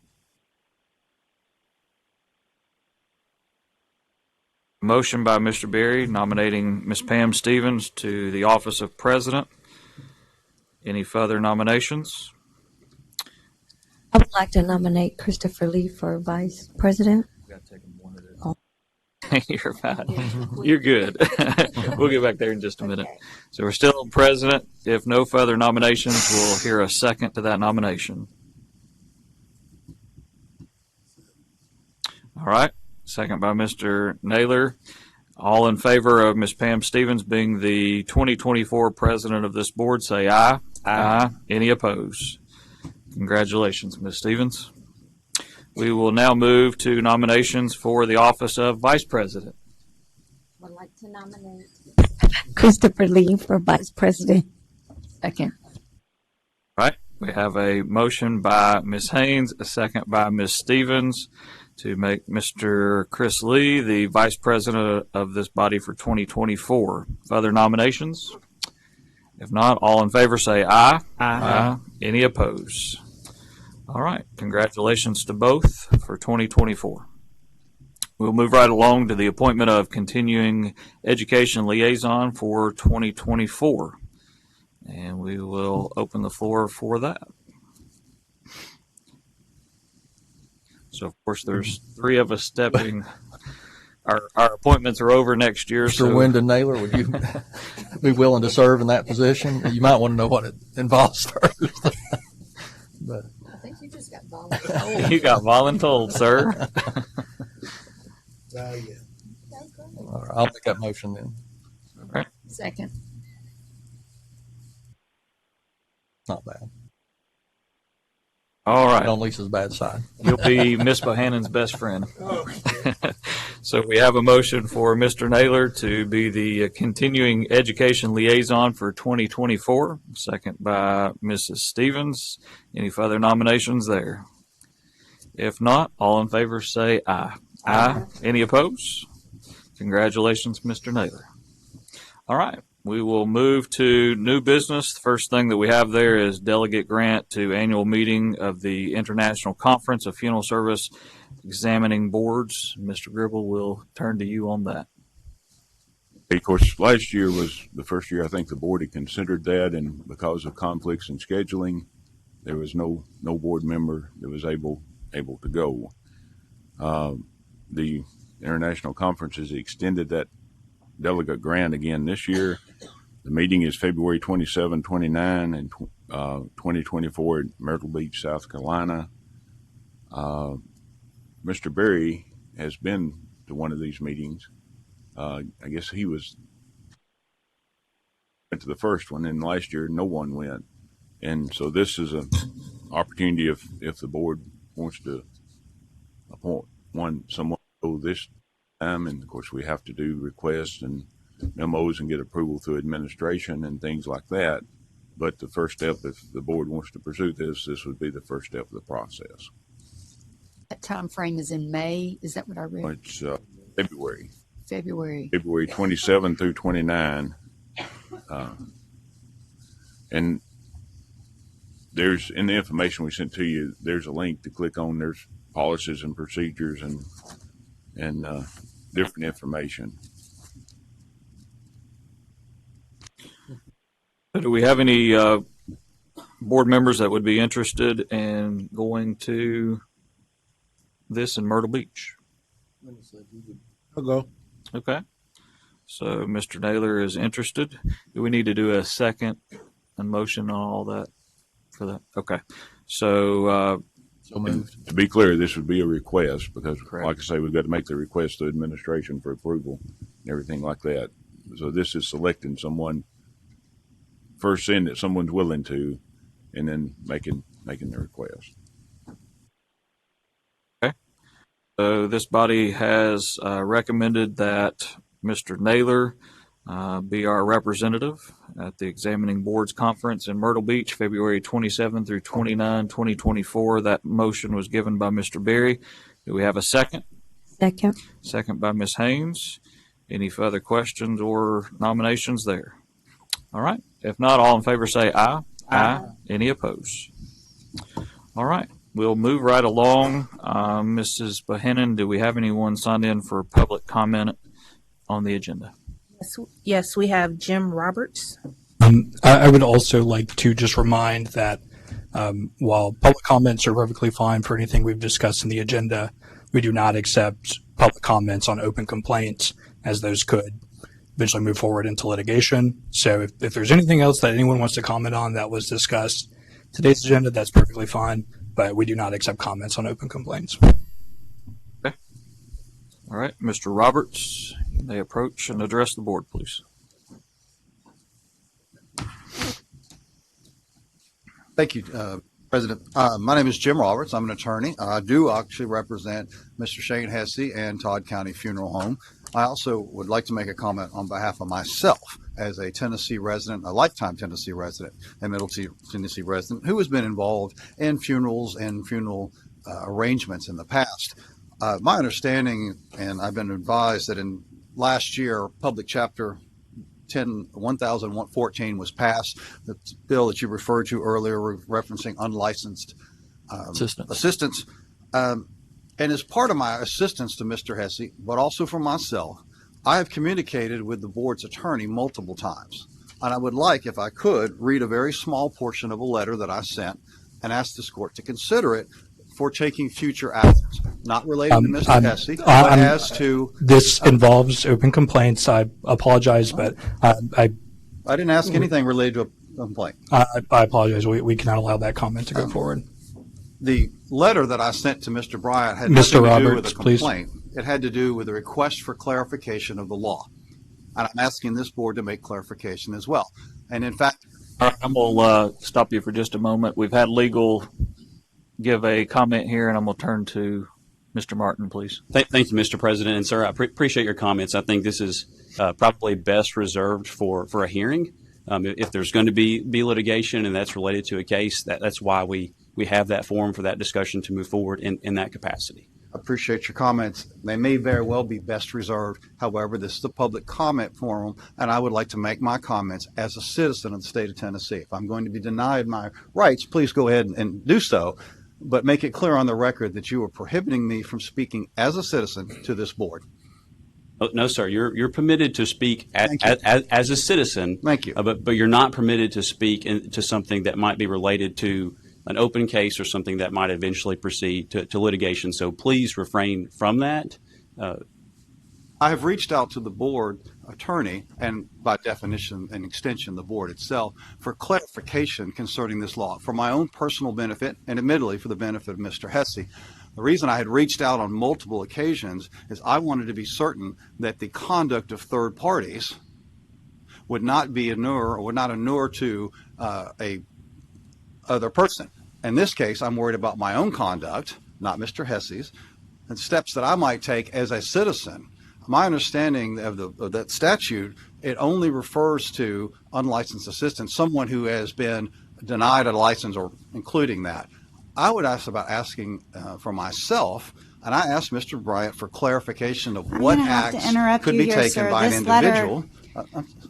Motion by Mr. Berry nominating Ms. Pam Stevens to the office of president. Any further nominations? I would like to nominate Christopher Lee for vice president. You're fine. You're good. We'll get back there in just a minute. So we're still on president. If no further nominations, we'll hear a second to that nomination. All right. Second by Mr. Naylor. All in favor of Ms. Pam Stevens being the 2024 president of this board, say aye. Aye. Any opposed? Congratulations, Ms. Stevens. We will now move to nominations for the office of vice president. I would like to nominate Christopher Lee for vice president. Second. All right. We have a motion by Ms. Haynes, a second by Ms. Stevens to make Mr. Chris Lee the vice president of this body for 2024. Further nominations? If not, all in favor say aye. Aye. Any opposed? All right. Congratulations to both for 2024. We'll move right along to the appointment of continuing education liaison for 2024. And we will open the floor for that. So of course there's three of us stepping. Our appointments are over next year. Mr. So Wyndon Naylor, would you be willing to serve in that position? You might want to know what it involves first. But I think you just got volunteered. you got voluntold, sir. all right, I'll make that motion then. Second. Not bad. All right. On Lisa's bad side. You'll be Miss Bohannon's best friend. So we have a motion for Mr. Naylor to be the continuing education liaison for 2024, second by Mrs. Stevens. Any further nominations there? If not, all in favor say aye. Aye. Any opposed? Congratulations, Mr. Naylor. All right. We will move to new business. The first thing that we have there is delegate grant to annual meeting of the International Conference of Funeral Service Examining Boards. Mr. Gribble, will turn to you on that. Of course, last year was the first year I think the board had considered that, and because of conflicts in scheduling, there was no board member that was able to go. The International Conference has extended that delegate grant again this year. The meeting is February 27, 29, and 2024 at Myrtle Beach, South Carolina. Mr. Berry has been to one of these meetings. I guess he went to the first one, and last year no one went. And so this is an opportunity if the board wants to appoint someone to go this time, and of course we have to do requests and memos and get approval through administration and things like that. But the first step, if the board wants to pursue this would be the first step of the process. That time frame is in May. Is that what I read? It's February. February 27 through 29. And there's, in the information we sent to you, there's a link to click on. There's policies and procedures and different information. Do we have any board members that would be interested in going to this in Myrtle Beach? I'll go. Okay. So Mr. Naylor is interested. Do we need to do a second and motion on all that for that? Okay. So moved. To be clear, this would be a request because, Correct. like I say, we've got to make the request to administration for approval and everything like that. So this is selecting someone, first seeing that someone's willing to, and then making the request. Okay. So this body has recommended that Mr. Naylor be our representative at the Examining Boards Conference in Myrtle Beach, February 27 through 29, 2024. That motion was given by Mr. Berry. Do we have a second? Second. Second by Ms. Haynes. Any further questions or nominations there? All right. If not, all in favor say aye. Aye. Any opposed? All right. We'll move right along. Mrs. Bohannon, do we have anyone signed in for public comment on the agenda? Yes, we have Jim Roberts. I would also like to just remind that while public comments are perfectly fine for anything we've discussed in the agenda, we do not accept public comments on open complaints, as those could eventually move forward into litigation. So if there's anything else that anyone wants to comment on that was discussed today's agenda, that's perfectly fine, but we do not accept comments on open complaints. Okay. All right. Mr. Roberts, you may approach and address the board, please. Thank you, President. My name is Jim Roberts. I'm an attorney. I do actually represent Mr. Shane Hesse and Todd County Funeral Home. I also would like to make a comment on behalf of myself as a Tennessee resident, a lifetime Tennessee resident, a Middle Tennessee resident who has been involved in funerals and funeral arrangements in the past. My understanding, and I've been advised that in last year, Public Chapter 1014 was passed. The bill that you referred to earlier, referencing unlicensed assistance. And as part of my assistance to Mr. Hesse, but also for myself, I have communicated with the board's attorney multiple times. And I would like, if I could, read a very small portion of a letter that I sent and ask this court to consider it for taking future actions, not related to Mr. Hesse, but as to. This involves open complaints. I apologize, but I didn't ask anything related to a complaint. I apologize. We cannot allow that comment to go forward. The letter that I sent to Mr. Bryant had Mr. nothing to do with Roberts, a complaint. It had to do with a request for clarification of the law. And I'm asking this board to make clarification as well. And in fact, I'm going to stop you for just a moment. We've had legal give a comment here, and I'm going to turn to Mr. Martin, please. Thank you, Mr. President. And, sir, I appreciate your comments. I think this is probably best reserved for a hearing. If there's going to be litigation and that's related to a case, that's why we have that forum for that discussion to move forward in that capacity. I appreciate your comments. They may very well be best reserved. However, this is a public comment forum, and I would like to make my comments as a citizen of the state of Tennessee. If I'm going to be denied my rights, please go ahead and do so, but make it clear on the record that you are prohibiting me from speaking as a citizen to this board. No, sir. You're permitted to speak as a citizen. Thank you. But you're not permitted to speak to something that might be related to an open case or something that might eventually proceed to litigation. So please refrain from that. I have reached out to the board attorney and by definition and extension the board itself for clarification concerning this law for my own personal benefit and admittedly for the benefit of Mr. Hesse. The reason I had reached out on multiple occasions is I wanted to be certain that the conduct of third parties would not be inure or would not inure to a other person. In this case, I'm worried about my own conduct, not Mr. Hesse's, and steps that I might take as a citizen. My understanding of that statute, it only refers to unlicensed assistants, someone who has been denied a license or including that. I would ask about asking for myself, and I asked Mr. Bryant for clarification of what acts could be taken by an individual.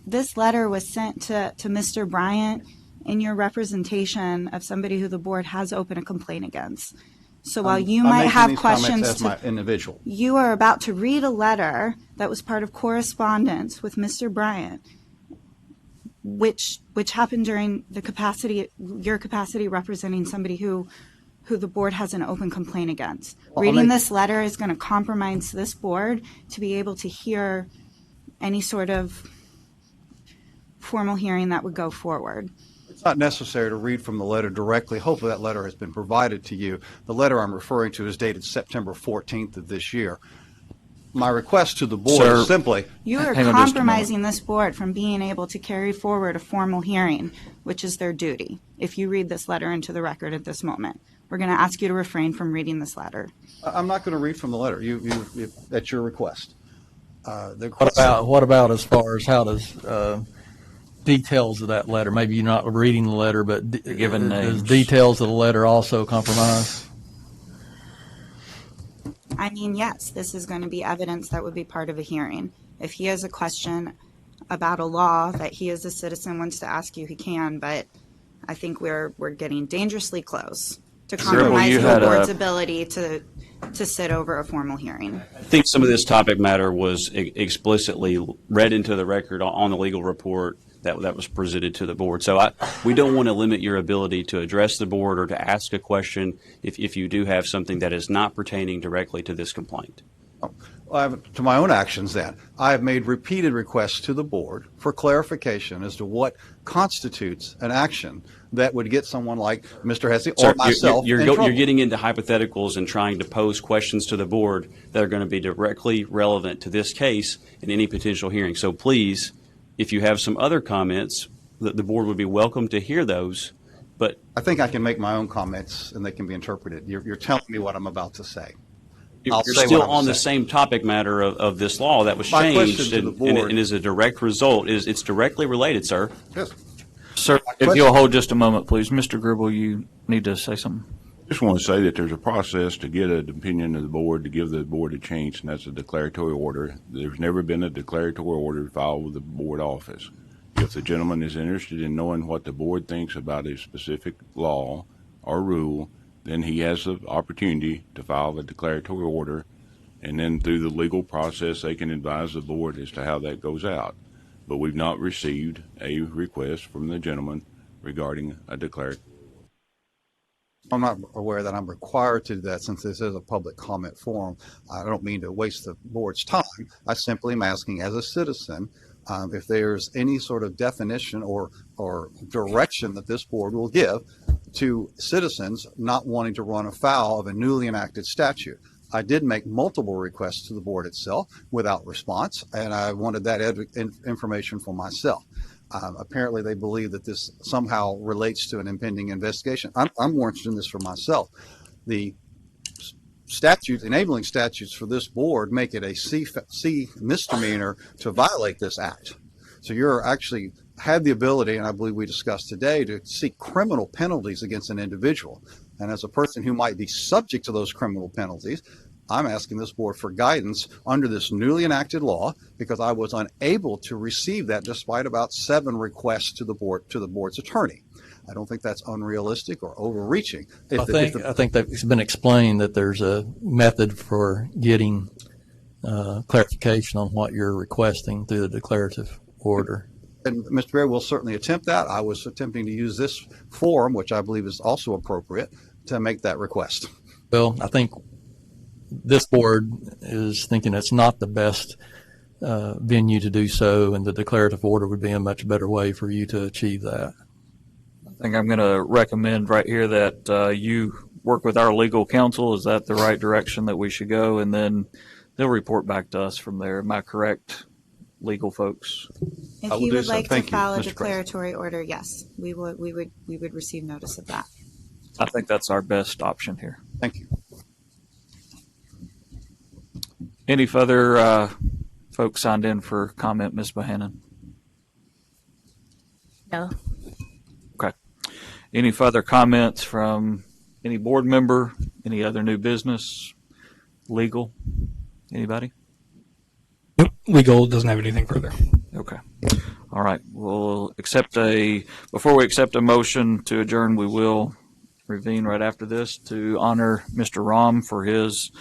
This letter was sent to Mr. Bryant in your representation of somebody who the board has opened a complaint against. So while you might have questions as my individual, you are about to read a letter that was part of correspondence with Mr. Bryant, which happened during your capacity representing somebody who the board has an open complaint against. Reading this letter is going to compromise this board to be able to hear any sort of formal hearing that would go forward. It's not necessary to read from the letter directly. Hopefully that letter has been provided to you. The letter I'm referring to is dated September 14th of this year. My request to the board is simply... You are compromising this board from being able to carry forward a formal hearing, which is their duty, if you read this letter into the record at this moment. We're going to ask you to refrain from reading this letter. I'm not going to read from the letter. At your request. What about as far as how does... details of that letter. Maybe you're not reading the letter, but does details of the letter also compromise? I mean, yes, this is going to be evidence that would be part of a hearing. If he has a question about a law that he as a citizen wants to ask you, he can, but I think we're getting dangerously close to compromising the board's ability to sit over a formal hearing. I think some of this topic matter was explicitly read into the record on the legal report that was presented to the board. So we don't want to limit your ability to address the board or to ask a question if you do have something that is not pertaining directly to this complaint. To my own actions then, I have made repeated requests to the board for clarification as to what constitutes an action that would get someone like Mr. Hesse or myself in trouble. You're getting into hypotheticals and trying to pose questions to the board that are going to be directly relevant to this case in any potential hearing. So please, if you have some other comments, the board would be welcome to hear those. But I think I can make my own comments and they can be interpreted. You're telling me what I'm about to say. You're still on the same topic matter of this law that was changed and is a direct result. It's directly related, sir. Yes. Sir, if you'll hold just a moment, please. Mr. Gribble, you need to say something. I just want to say that there's a process to get an opinion of the board, to give the board a change, and that's a declaratory order. There's never been a declaratory order filed with the board office. If the gentleman is interested in knowing what the board thinks about a specific law or rule, then he has the opportunity to file the declaratory order, and then through the legal process they can advise the board as to how that goes out. But we've not received a request from the gentleman regarding a declaratory. I'm not aware that I'm required to do that since this is a public comment forum. I don't mean to waste the board's time. I simply am asking as a citizen if there's any sort of definition or direction that this board will give to citizens not wanting to run afoul of a newly enacted statute. I did make multiple requests to the board itself without response, and I wanted that information for myself. Apparently, they believe that this somehow relates to an impending investigation. I'm more interested in this for myself. The statutes, enabling statutes for this board, make it a C misdemeanor to violate this act. So you're actually had the ability, and I believe we discussed today, to seek criminal penalties against an individual. And as a person who might be subject to those criminal penalties, I'm asking this board for guidance under this newly enacted law because I was unable to receive that despite about 7 requests to the board's attorney. I don't think that's unrealistic or overreaching. I think that it's been explained that there's a method for getting clarification on what you're requesting through the declarative order. And Mr. Berry will certainly attempt that. I was attempting to use this forum, which I believe is also appropriate, to make that request. Well, I think this board is thinking it's not the best venue to do so, and the declarative order would be a much better way for you to achieve that. I think I'm going to recommend right here that you work with our legal counsel. Is that the right direction that we should go? And then they'll report back to us from there. Am I correct, legal folks? If you would like to file a declaratory order, yes, we would receive notice of that. I think that's our best option here. Thank you. Any further folks signed in for comment, Ms. Bohannon? No. Okay. Any further comments from any board member? Any other new business? Legal? Anybody? Nope. Legal doesn't have anything further. Okay. All right. We'll before we accept a motion to adjourn, we will convene right after this to honor Mr. Rahm for his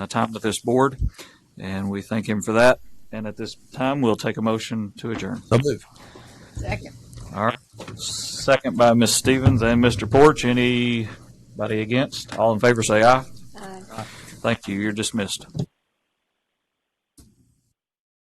time with this board. And we thank him for that. And at this time, we'll take a motion to adjourn. So move. Second. All right. Second by Ms. Stevens and Mr. Porch. Anybody against? All in favor say aye. Aye. Thank you. You're dismissed.